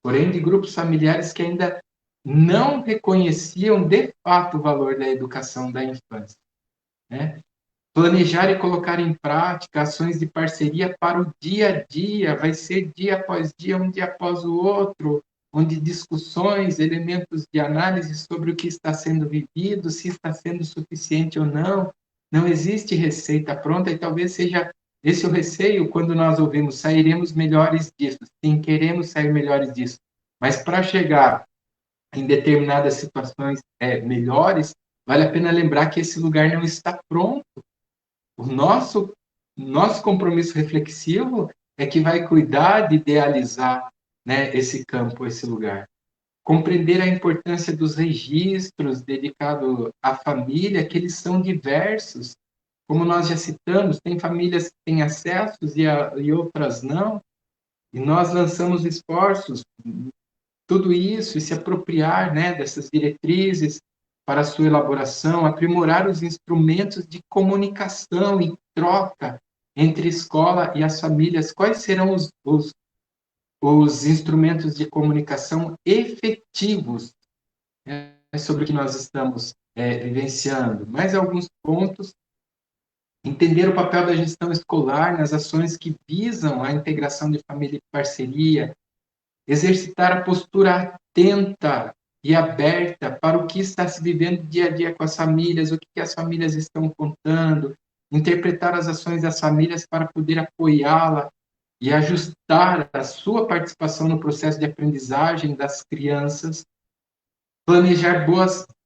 Porém, de grupos familiares que ainda não reconheciam de fato o valor da educação da infância, né? Planejar e colocar em prática ações de parceria para o dia a dia, vai ser dia após dia, um dia após o outro, onde discussões, elementos de análise sobre o que está sendo vivido, se está sendo suficiente ou não. Não existe receita pronta e talvez seja esse o receio quando nós ouvimos sairemos melhores disso. Sim, queremos sair melhores disso. Mas para chegar em determinadas situações melhores, vale a pena lembrar que esse lugar não está pronto. O nosso compromisso reflexivo é que vai cuidar de idealizar, né, esse campo, esse lugar. Compreender a importância dos registros dedicados à família, que eles são diversos. Como nós já citamos, tem famílias que têm acessos e outras não. E nós lançamos esforços, tudo isso, e se apropriar, né, dessas diretrizes para a sua elaboração, aprimorar os instrumentos de comunicação e troca entre escola e as famílias. Quais serão os instrumentos de comunicação efetivos, né, sobre o que nós estamos vivenciando? Mais alguns pontos. Entender o papel da gestão escolar nas ações que visam a integração de família e parceria, exercitar a postura atenta e aberta para o que está se vivendo dia a dia com as famílias, o que as famílias estão contando, interpretar as ações das famílias para poder apoiá-la e ajustar a sua participação no processo de aprendizagem das crianças, planejar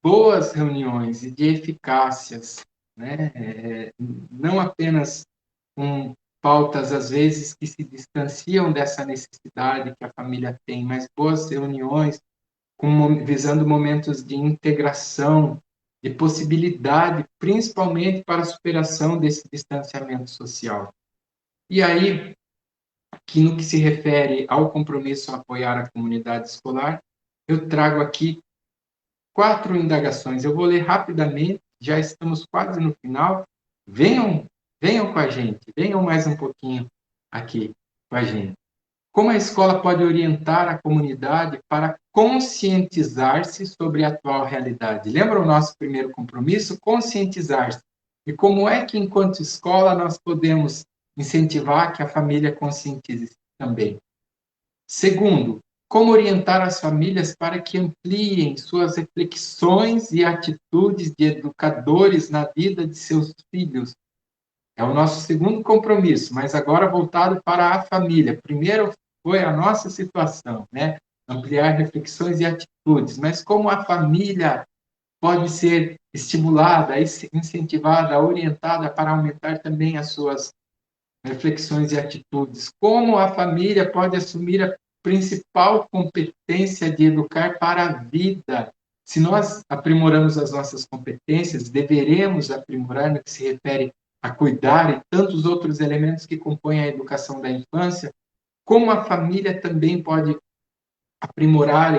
boas reuniões e de eficácias, né? Não apenas com pautas, às vezes, que se distanciam dessa necessidade que a família tem, mas boas reuniões, visando momentos de integração, de possibilidade, principalmente para a superação desse distanciamento social. E aí, que no que se refere ao compromisso a apoiar a comunidade escolar, eu trago aqui 4 indagações. Eu vou ler rapidamente, já estamos quase no final. Venham com a gente, venham mais um pouquinho aqui com a gente. Como a escola pode orientar a comunidade para conscientizar-se sobre a atual realidade? Lembra o nosso primeiro compromisso? Conscientizar-se. E como é que, enquanto escola, nós podemos incentivar que a família conscientize também? Segundo, Como orientar as famílias para que ampliem suas reflexões e atitudes de educadores na vida de seus filhos? É o nosso segundo compromisso, mas agora voltado para a família. Primeiro foi a nossa situação, né? Ampliar reflexões e atitudes, mas como a família pode ser estimulada, incentivada, orientada para aumentar também as suas reflexões e atitudes. Como a família pode assumir a principal competência de educar para a vida? Se nós aprimoramos as nossas competências, deveremos aprimorar no que se refere a cuidar e tantos outros elementos que compõem a educação da infância, como a família também pode aprimorar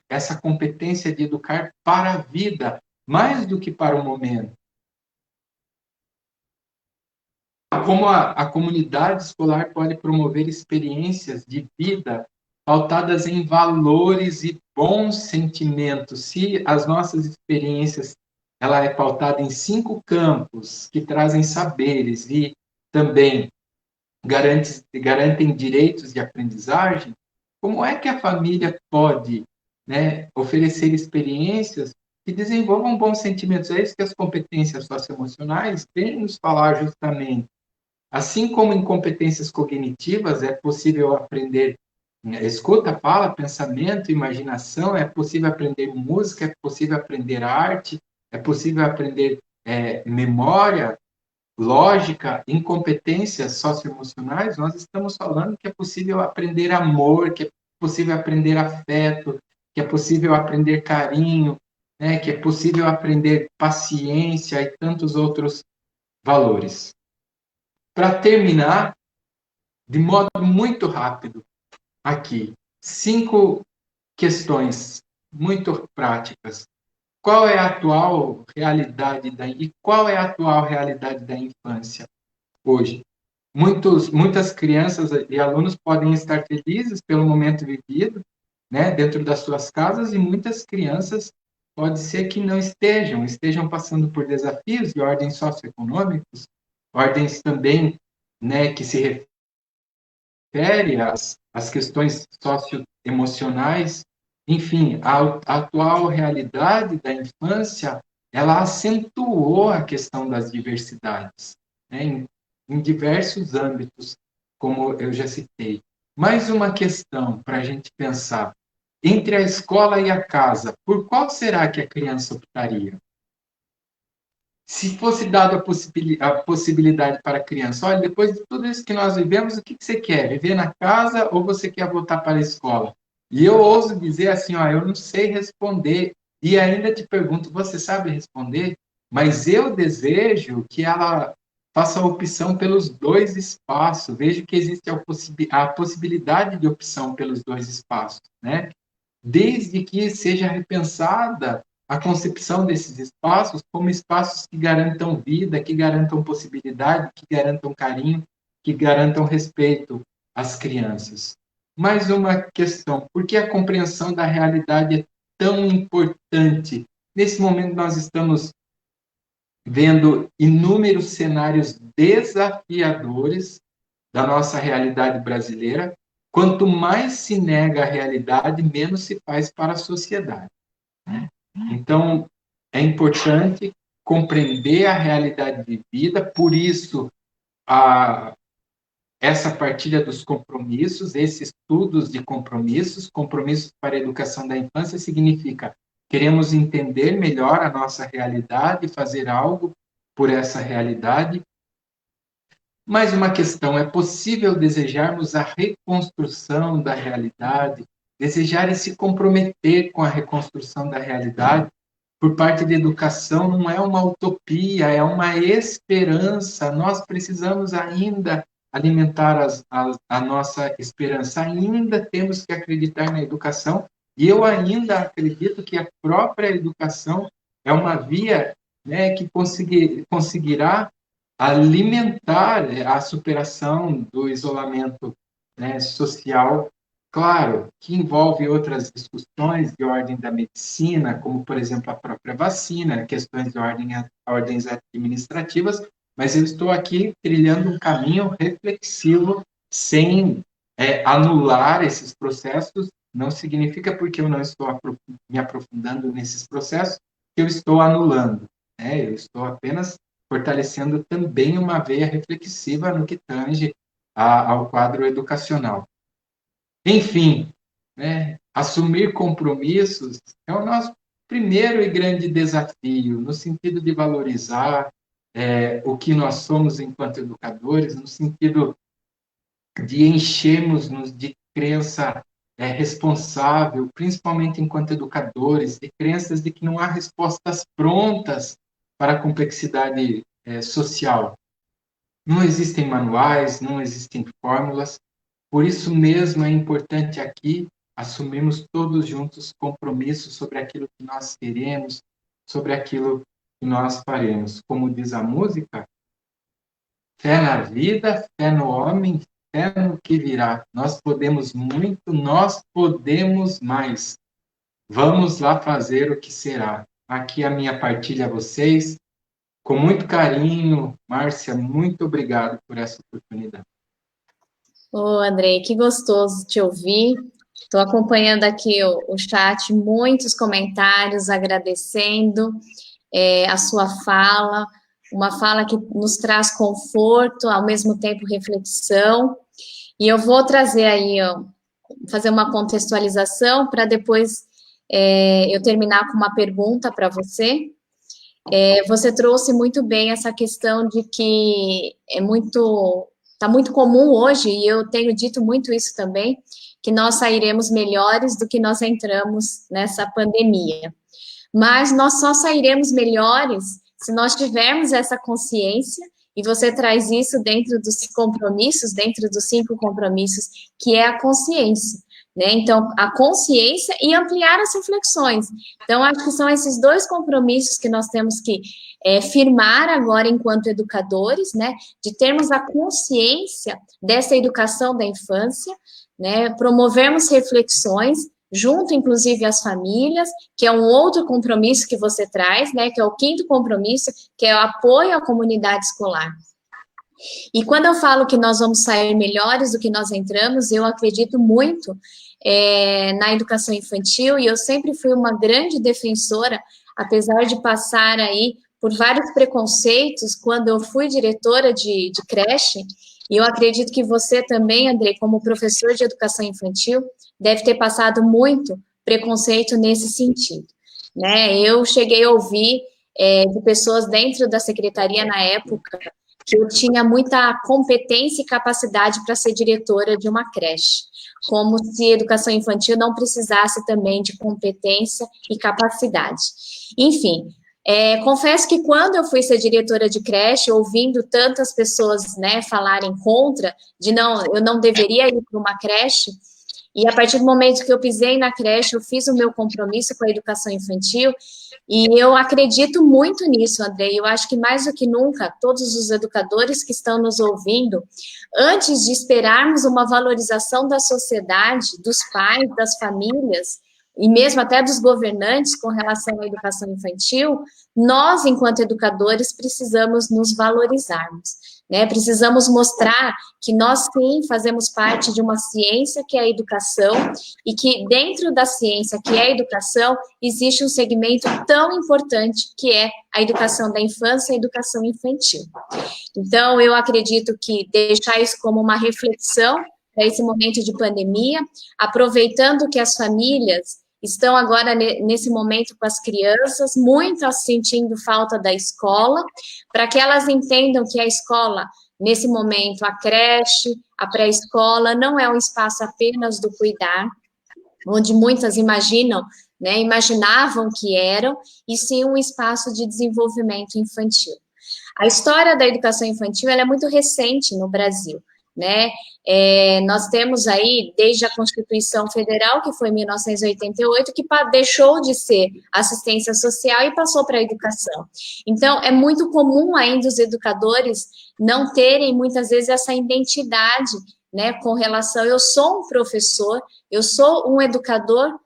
essa competência de educar para a vida, mais do que para o momento. Como a comunidade escolar pode promover experiências de vida pautadas em valores e bons sentimentos. Se as nossas experiências ela é pautada em 5 campos que trazem saberes e também garantem direitos de aprendizagem, como é que a família pode, né, oferecer experiências que desenvolvam bons sentimentos? É isso que as competências socioemocionais vêm nos falar justamente. Assim como em competências cognitivas é possível aprender escuta, fala, pensamento, imaginação, é possível aprender música, é possível aprender arte, é possível aprender memória, lógica, em competências socioemocionais, nós estamos falando que é possível aprender amor, que é possível aprender afeto, que é possível aprender carinho, né, que é possível aprender paciência e tantos outros valores. Para terminar, de modo muito rápido, aqui, 5 questões muito práticas. Qual é a atual realidade da infância hoje? Muitas crianças e alunos podem estar felizes pelo momento vivido, né, dentro das suas casas, e muitas crianças pode ser que não estejam passando por desafios de ordem socioeconômicos, ordens também, né, que se refere às questões socioemocionais. Enfim, a atual realidade da infância, ela acentuou a questão das diversidades, né, em diversos âmbitos, como eu já citei. Mais uma questão para a gente pensar. Entre a escola e a casa, por qual será que a criança optaria? Se fosse dada a possibilidade para a criança, olha, depois de tudo isso que nós vivemos, o que você quer? Viver na casa ou você quer voltar para a escola? E eu ouso dizer assim, ó, eu não sei responder. E ainda te pergunto, você sabe responder? Mas eu desejo que ela faça a opção pelos 2 espaços. Vejo que existe a possibilidade de opção pelos 2 espaços, né? Desde que seja repensada a concepção desses espaços como espaços que garantam vida, que garantam possibilidade, que garantam carinho, que garantam respeito às crianças. Mais uma questão: por que a compreensão da realidade é tão importante? Nesse momento, nós estamos vendo inúmeros cenários desafiadores da nossa realidade brasileira. Quanto mais se nega a realidade, menos se faz para a sociedade, né? Então, é importante compreender a realidade vivida, por isso, essa partilha dos compromissos, esses estudos de compromissos para a educação da infância, significa queremos entender melhor a nossa realidade, fazer algo por essa realidade. Mais uma questão: é possível desejarmos a reconstrução da realidade, desejar e se comprometer com a reconstrução da realidade por parte da educação não é uma utopia, é uma esperança. Nós precisamos ainda alimentar a nossa esperança, ainda temos que acreditar na educação, e eu ainda acredito que a própria educação é uma via, né, que conseguirá alimentar a superação do isolamento, né, social, claro, que envolve outras discussões de ordem da medicina, como, por exemplo, a própria vacina, questões de ordens administrativas, mas eu estou aqui trilhando um caminho reflexivo, sem anular esses processos não significa, porque eu não estou me aprofundando nesses processos, que eu estou anulando. Né? Eu estou apenas fortalecendo também uma veia reflexiva no que tange ao quadro educacional. Enfim, né, assumir compromissos é o nosso primeiro e grande desafio, no sentido de valorizar o que nós somos enquanto educadores, no sentido de enchermos-nos de crença responsável, principalmente enquanto educadores, de crenças de que não há respostas prontas para a complexidade social. Não existem manuais, não existem fórmulas, por isso mesmo é importante aqui assumirmos todos juntos compromissos sobre aquilo que nós queremos, sobre aquilo que nós faremos. Como diz a música, fé na vida, fé no homem, fé no que virá. Nós podemos muito, nós podemos mais. Vamos lá fazer o que será. Aqui a minha partilha a vocês. Com muito carinho, Márcia, muito obrigado por essa oportunidade. Ô, Andrei, que gostoso te ouvir. Estou acompanhando aqui o chat, muitos comentários agradecendo a sua fala, uma fala que nos traz conforto, ao mesmo tempo reflexão. E eu vou trazer aí, fazer uma contextualização para depois eu terminar com uma pergunta para você. Você trouxe muito bem essa questão de que está muito comum hoje, e eu tenho dito muito isso também, que nós sairemos melhores do que nós entramos nessa pandemia. Mas nós só sairemos melhores se nós tivermos essa consciência, e você traz isso dentro dos compromissos, dentro dos 5 compromissos, que é a consciência. Né? Então, a consciência e ampliar as reflexões. Então, acho que são esses 2 compromissos que nós temos que firmar agora enquanto educadores, né? De termos a consciência dessa educação da infância, né? Promovermos reflexões, junto, inclusive, às famílias, que é um outro compromisso que você traz, né? Que é o 5º compromisso, que é o apoio à comunidade escolar. E quando eu falo que nós vamos sair melhores do que nós entramos, eu acredito muito na educação infantil, e eu sempre fui uma grande defensora, apesar de passar aí por vários preconceitos, quando eu fui diretora de creche, e eu acredito que você também, André, como professor de educação infantil, deve ter passado muito preconceito nesse sentido. Né? Eu cheguei a ouvir de pessoas dentro da secretaria na época, que eu tinha muita competência e capacidade para ser diretora de uma creche, como se educação infantil não precisasse também de competência e capacidade. Enfim, confesso que quando eu fui ser diretora de creche, ouvindo tantas pessoas, né, falarem contra, eu não deveria ir para uma creche, e a partir do momento que eu pisei na creche, eu fiz o meu compromisso com a educação infantil, e eu acredito muito nisso, André. Eu acho que mais do que nunca, todos os educadores que estão nos ouvindo, antes de esperarmos uma valorização da sociedade, dos pais, das famílias, e mesmo até dos governantes com relação à educação infantil, nós, enquanto educadores, precisamos nos valorizarmos. Né? Precisamos mostrar que nós, sim, fazemos parte de uma ciência que é a educação, e que dentro da ciência que é a educação, existe um segmento tão importante que é a educação da infância e a educação infantil. Então, eu acredito que deixar isso como uma reflexão para esse momento de pandemia, aproveitando que as famílias estão agora nesse momento com as crianças, muitas sentindo falta da escola, para que elas entendam que a escola, nesse momento, a creche, a pré-escola, não é um espaço apenas do cuidar, onde muitas imaginavam que eram, e sim um espaço de desenvolvimento infantil. A história da educação infantil ela é muito recente no Brasil. Né? Nós temos aí, desde a Constituição Federal, que foi em 1988, que deixou de ser assistência social e passou para a educação. Então, é muito comum ainda os educadores não terem, muitas vezes, essa identidade, né, com relação, eu sou um professor, eu sou um educador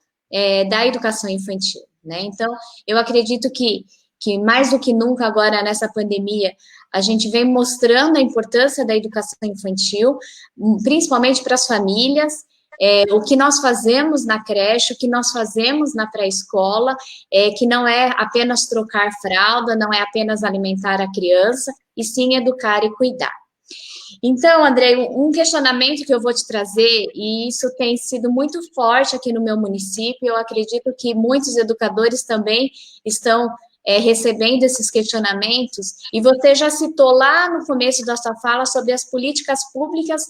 da educação infantil. Né? Então, eu acredito que que mais do que nunca agora nessa pandemia, a gente vem mostrando a importância da educação infantil, principalmente para as famílias, o que nós fazemos na creche, o que nós fazemos na pré-escola, que não é apenas trocar fralda, não é apenas alimentar a criança, e sim educar e cuidar. Então, Andrei, um questionamento que eu vou te trazer, e isso tem sido muito forte aqui no meu município, eu acredito que muitos educadores também estão recebendo esses questionamentos, e você já citou lá no começo da sua fala sobre as políticas públicas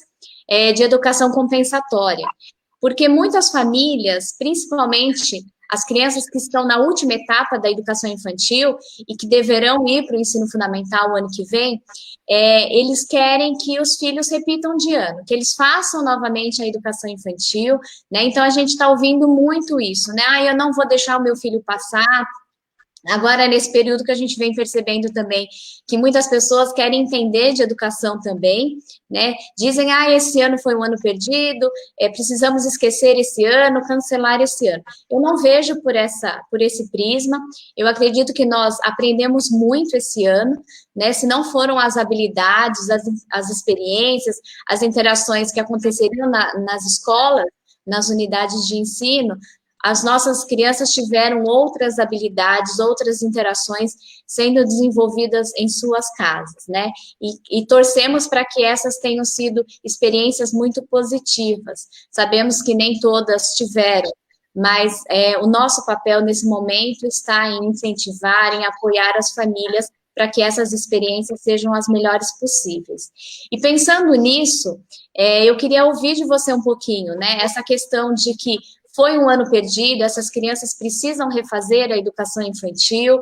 de educação compensatória, porque muitas famílias, principalmente as crianças que estão na última etapa da educação infantil e que deverão ir para o ensino fundamental o ano que vem, eles querem que os filhos repitam de ano, que eles façam novamente a educação infantil, né? Então a gente está ouvindo muito isso, né? Ah, eu não vou deixar o meu filho passar. Agora, nesse período que a gente vem percebendo também que muitas pessoas querem entender de educação também, né? Dizem, esse ano foi um ano perdido, precisamos esquecer esse ano, cancelar esse ano. Eu não vejo por esse prisma, eu acredito que nós aprendemos muito esse ano, né? Se não foram as habilidades, as experiências, as interações que aconteceriam nas escolas, nas unidades de ensino, as nossas crianças tiveram outras habilidades, outras interações sendo desenvolvidas em suas casas, né? E torcemos para que essas tenham sido experiências muito positivas. Sabemos que nem todas tiveram, mas o nosso papel nesse momento está em incentivar, em apoiar as famílias para que essas experiências sejam as melhores possíveis. E pensando nisso, eu queria ouvir de você um pouquinho, né? Essa questão de que foi um ano perdido, essas crianças precisam refazer a educação infantil,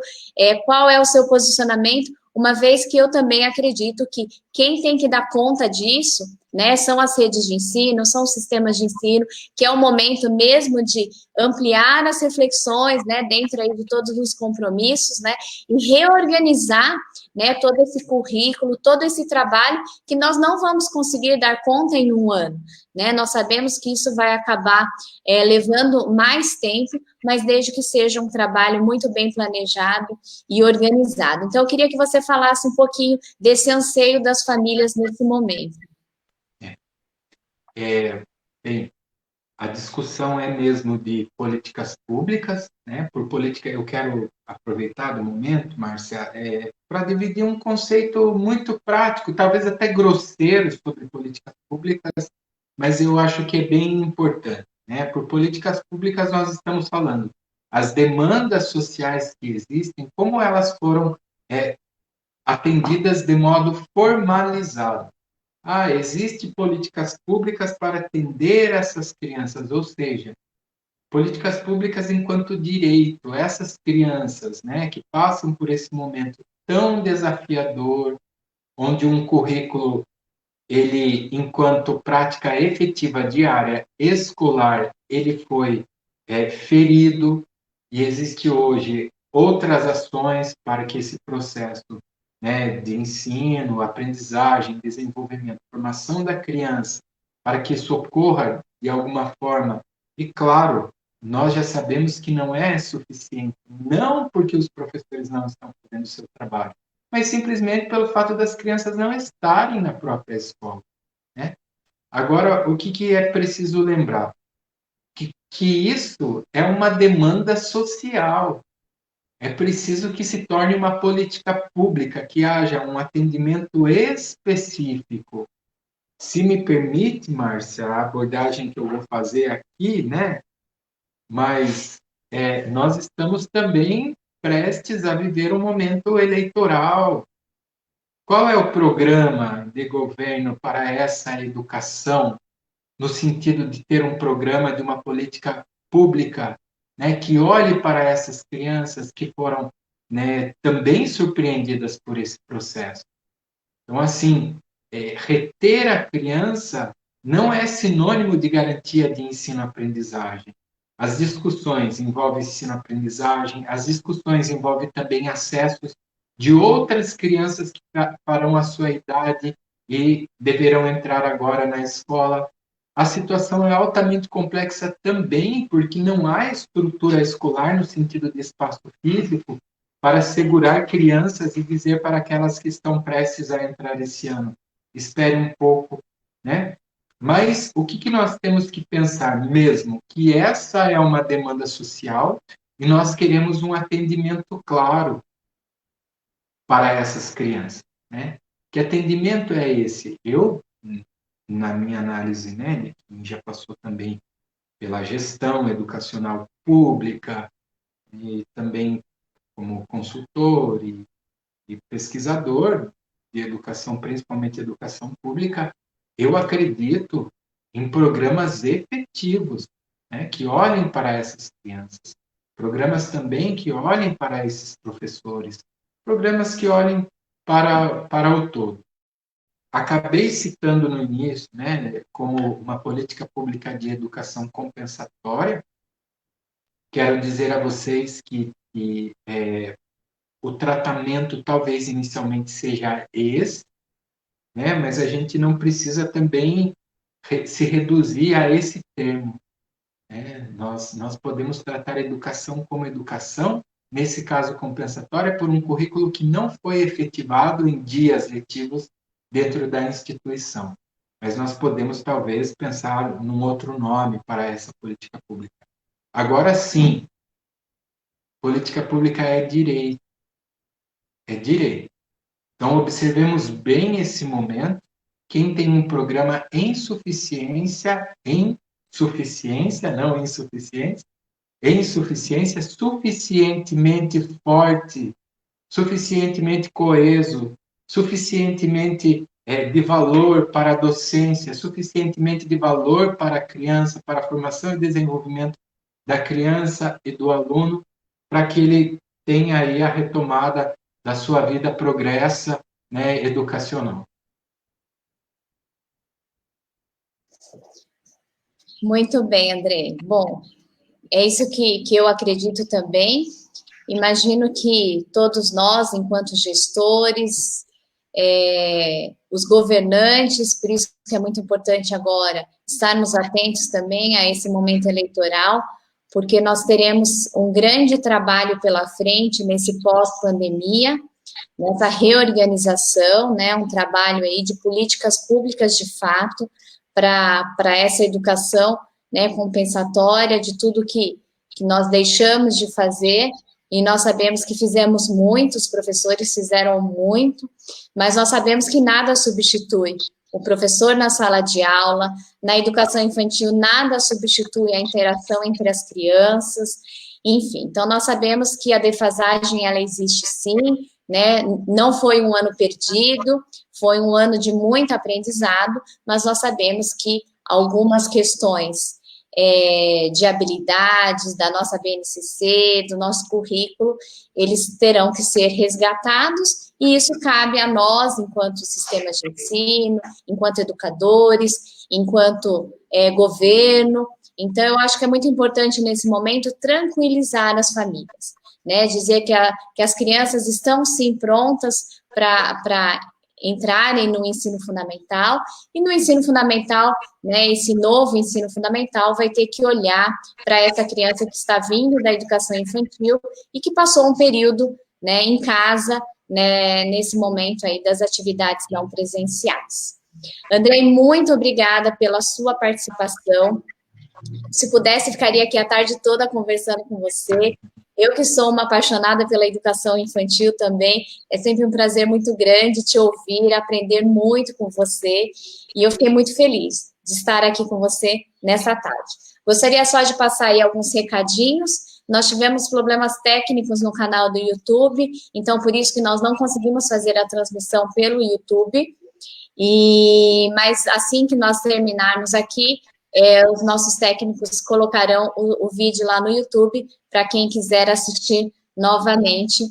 qual é o seu posicionamento, uma vez que eu também acredito que quem tem que dar conta disso, né, são as redes de ensino, são os sistemas de ensino, que é o momento mesmo de ampliar as reflexões, né, dentro aí de todos os compromissos, né, e reorganizar, né, todo esse currículo, todo esse trabalho que nós não vamos conseguir dar conta em um ano, né, nós sabemos que isso vai acabar levando mais tempo, mas desde que seja um trabalho muito bem planejado e organizado. Então, eu queria que você falasse um pouquinho desse anseio das famílias nesse momento. Bem, a discussão é mesmo de políticas públicas, né? Por política, eu quero aproveitar do momento, Márcia, para dividir um conceito muito prático, talvez até grosseiro sobre políticas públicas, mas eu acho que é bem importante, né? Por políticas públicas nós estamos falando as demandas sociais que existem, como elas foram atendidas de modo formalizado. Existem políticas públicas para atender essas crianças, ou seja, políticas públicas enquanto direito, essas crianças, né, que passam por esse momento tão desafiador, onde um currículo, ele, enquanto prática efetiva diária escolar, ele foi ferido, e existe hoje outras ações para que esse processo, né, de ensino, aprendizagem, desenvolvimento, formação da criança, para que isso ocorra de alguma forma. E, claro, nós já sabemos que não é suficiente, não porque os professores não estão fazendo o seu trabalho, mas simplesmente pelo fato das crianças não estarem na própria escola, né? Agora, o que é preciso lembrar? Que isso é uma demanda social. É preciso que se torne uma política pública, que haja um atendimento específico. Se me permite, Márcia, a abordagem que eu vou fazer aqui, né? Mas nós estamos também prestes a viver um momento eleitoral. Qual é o programa de governo para essa educação, no sentido de ter um programa de uma política pública, né, que olhe para essas crianças que foram, né, também surpreendidas por esse processo? Então, assim, reter a criança não é sinônimo de garantia de ensino-aprendizagem. As discussões envolvem ensino-aprendizagem, as discussões envolvem também acessos de outras crianças que farão a sua idade e deverão entrar agora na escola. A situação é altamente complexa também, porque não há estrutura escolar no sentido de espaço físico para segurar crianças e dizer para aquelas que estão prestes a entrar esse ano, espere um pouco, né? Mas o que nós temos que pensar mesmo? Que essa é uma demanda social e nós queremos um atendimento claro para essas crianças, né? Que atendimento é esse? Eu, na minha análise, né, quem já passou também pela gestão educacional pública e também como consultor e pesquisador de educação, principalmente educação pública, eu acredito em programas efetivos, né, que olhem para essas crianças, programas também que olhem para esses professores, programas que olhem para o todo. Acabei citando no início, né, como uma política pública de educação compensatória. Quero dizer a vocês que o tratamento talvez inicialmente seja esse, né, mas a gente não precisa também se reduzir a esse termo. Né? Nós podemos tratar a educação como educação, nesse caso compensatória, por um currículo que não foi efetivado em dias letivos dentro da instituição. Mas nós podemos, talvez, pensar num outro nome para essa política pública. Agora sim, política pública é direito. É direito. Então, observemos bem esse momento. Quem tem um programa em suficiência, não insuficiência, em suficiência, suficientemente forte, suficientemente coeso, suficientemente de valor para a docência, suficientemente de valor para a criança, para a formação e desenvolvimento da criança e do aluno, para que ele tenha aí a retomada da sua vida progressa, né, educacional. Muito bem, André. Bom, é isso que eu acredito também. Imagino que todos nós, enquanto gestores, os governantes, por isso que é muito importante agora estarmos atentos também a esse momento eleitoral, porque nós teremos um grande trabalho pela frente nesse pós-pandemia, nessa reorganização, né, um trabalho aí de políticas públicas de fato para essa educação, né, compensatória de tudo que nós deixamos de fazer, e nós sabemos que fizemos muito, os professores fizeram muito, mas nós sabemos que nada substitui o professor na sala de aula, na educação infantil, nada substitui a interação entre as crianças, enfim. Então, nós sabemos que a defasagem, ela existe sim, né? Não foi um ano perdido, foi um ano de muito aprendizado, mas nós sabemos que algumas questões de habilidades da nossa BNCC, do nosso currículo, eles terão que ser resgatados, e isso cabe a nós, enquanto sistema de ensino, enquanto educadores, enquanto governo. Então, eu acho que é muito importante, nesse momento, tranquilizar as famílias, né? Dizer que as crianças estão, sim, prontas para entrarem no ensino fundamental, e no ensino fundamental, né, esse novo ensino fundamental vai ter que olhar para essa criança que está vindo da educação infantil e que passou um período, né, em casa, né, nesse momento aí das atividades não presenciais. Andrei, muito obrigada pela sua participação. Se pudesse, ficaria aqui a tarde toda conversando com você. Eu que sou uma apaixonada pela educação infantil também, é sempre um prazer muito grande te ouvir, aprender muito com você, e eu fiquei muito feliz de estar aqui com você nessa tarde. Gostaria só de passar aí alguns recadinhos. Nós tivemos problemas técnicos no canal do YouTube, então por isso que nós não conseguimos fazer a transmissão pelo YouTube, mas assim que nós terminarmos aqui, os nossos técnicos colocarão o vídeo lá no YouTube para quem quiser assistir novamente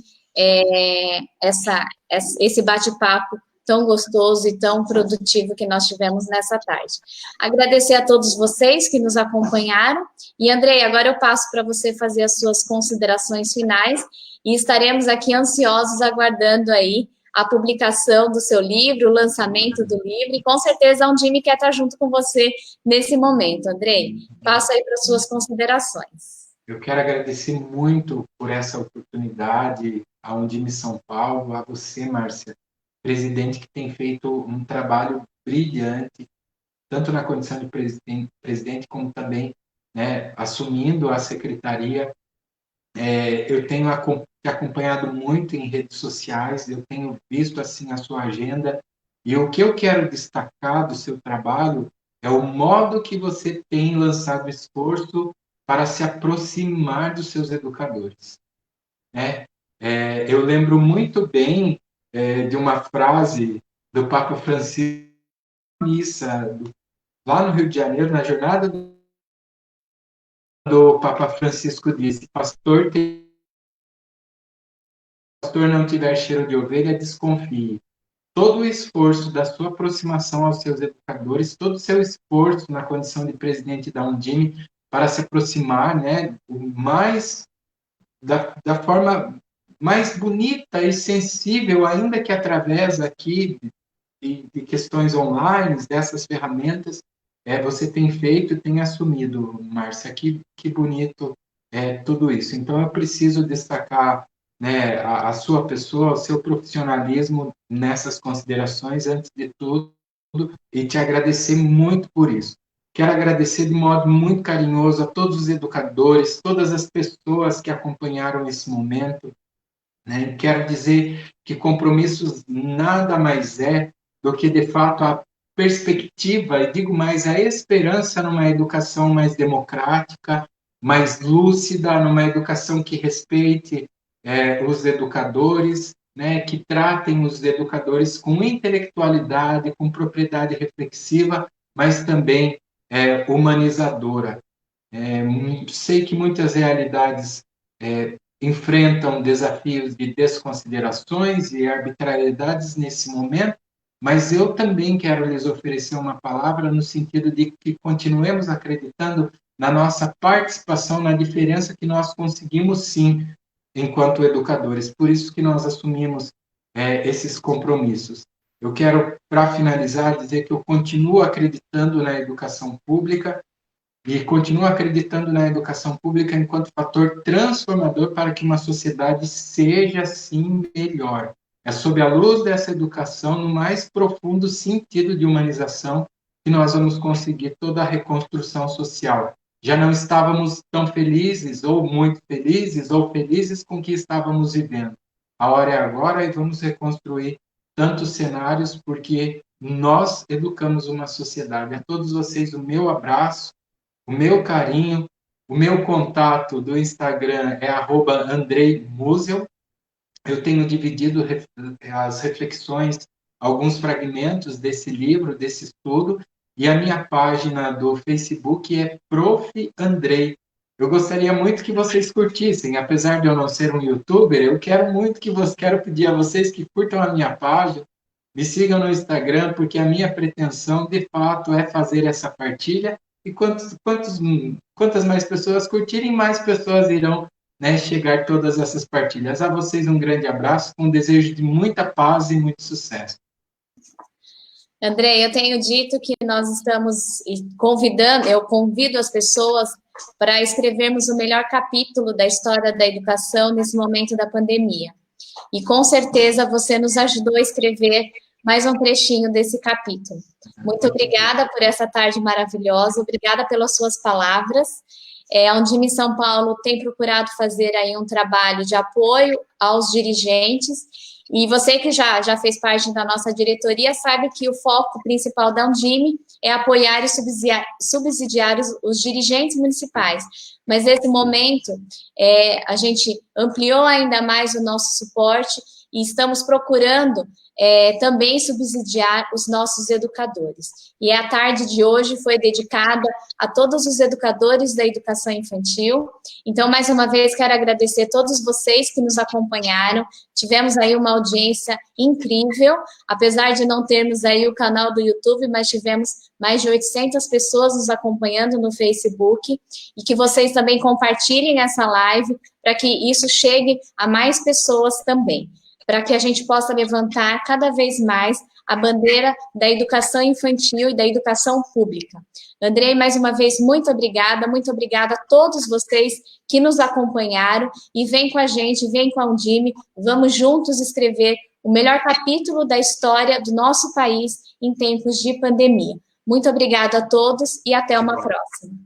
esse bate-papo tão gostoso e tão produtivo que nós tivemos nessa tarde. Agradecer a todos vocês que nos acompanharam, e Andrei, agora eu passo para você fazer as suas considerações finais, e estaremos aqui ansiosos aguardando aí a publicação do seu livro, o lançamento do livro, e com certeza a Undime quer estar junto com você nesse momento. Andrei, passo aí para as suas considerações. Eu quero agradecer muito por essa oportunidade a Undime São Paulo, a você, Márcia, presidente, que tem feito um trabalho brilhante, tanto na condição de presidente como também, né, assumindo a secretaria. Eu tenho te acompanhado muito em redes sociais, eu tenho visto assim a sua agenda, e o que eu quero destacar do seu trabalho é o modo que você tem lançado esforço para se aproximar dos seus educadores, né? Eu lembro muito bem de uma frase do Papa Francisco na missa, lá no Rio de Janeiro, na jornada do Papa Francisco, disse: pastor não tiver cheiro de ovelha, desconfie. Todo o esforço da sua aproximação aos seus educadores, todo o seu esforço na condição de presidente da Undime para se aproximar, né, da forma mais bonita e sensível, ainda que através aqui de questões online, dessas ferramentas, você tem feito e tem assumido, Márcia. Que bonito tudo isso. Então, eu preciso destacar, né, a sua pessoa, o seu profissionalismo nessas considerações, antes de tudo, e te agradecer muito por isso. Quero agradecer de modo muito carinhoso a todos os educadores, todas as pessoas que acompanharam esse momento, né? Quero dizer que compromissos nada mais é do que, de fato, a perspectiva, e digo mais, a esperança numa educação mais democrática, mais lúcida, numa educação que respeite os educadores, né, que tratem os educadores com intelectualidade, com propriedade reflexiva, mas também humanizadora. Sei que muitas realidades enfrentam desafios de desconsiderações e arbitrariedades nesse momento, mas eu também quero lhes oferecer uma palavra no sentido de que continuemos acreditando na nossa participação, na diferença que nós conseguimos sim, enquanto educadores. Por isso que nós assumimos esses compromissos. Eu quero, para finalizar, dizer que eu continuo acreditando na educação pública, e continuo acreditando na educação pública enquanto fator transformador para que uma sociedade seja, sim, melhor. É sob a luz dessa educação, no mais profundo sentido de humanização, que nós vamos conseguir toda a reconstrução social. Já não estávamos tão felizes, ou muito felizes, ou felizes com o que estávamos vivendo. A hora é agora e vamos reconstruir tantos cenários, porque nós educamos uma sociedade. A todos vocês, o meu abraço, o meu carinho, o meu contato do Instagram é @andreimusel. Eu tenho dividido as reflexões, alguns fragmentos desse livro, desse estudo, e a minha página do Facebook é Prof. Andrei. Eu gostaria muito que vocês curtissem, apesar de eu não ser um youtuber, eu quero muito quero pedir a vocês que curtam a minha página, me sigam no Instagram, porque a minha pretensão, de fato, é fazer essa partilha, e quantas mais pessoas curtirem, mais pessoas irão, né, chegar todas essas partilhas. A vocês um grande abraço, com um desejo de muita paz e muito sucesso. André, eu tenho dito que nós estamos convidando, eu convido as pessoas para escrevermos o melhor capítulo da história da educação nesse momento da pandemia. E com certeza você nos ajudou a escrever mais um trechinho desse capítulo. Muito obrigada por essa tarde maravilhosa, obrigada pelas suas palavras. A Undime São Paulo tem procurado fazer aí um trabalho de apoio aos dirigentes, e você que já fez parte da nossa diretoria sabe que o foco principal da Undime é apoiar e subsidiar os dirigentes municipais. Mas nesse momento, a gente ampliou ainda mais o nosso suporte e estamos procurando também subsidiar os nossos educadores. E a tarde de hoje foi dedicada a todos os educadores da educação infantil. Então, mais uma vez, quero agradecer a todos vocês que nos acompanharam. Tivemos aí uma audiência incrível, apesar de não termos aí o canal do YouTube, mas tivemos mais de 800 pessoas nos acompanhando no Facebook, e que vocês também compartilhem essa live para que isso chegue a mais pessoas também, para que a gente possa levantar cada vez mais a bandeira da educação infantil e da educação pública. Andrei, mais uma vez, muito obrigada a todos vocês que nos acompanharam e vem com a gente, vem com a Undime, vamos juntos escrever o melhor capítulo da história do nosso país em tempos de pandemia. Muito obrigada a todos e até uma próxima.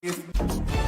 If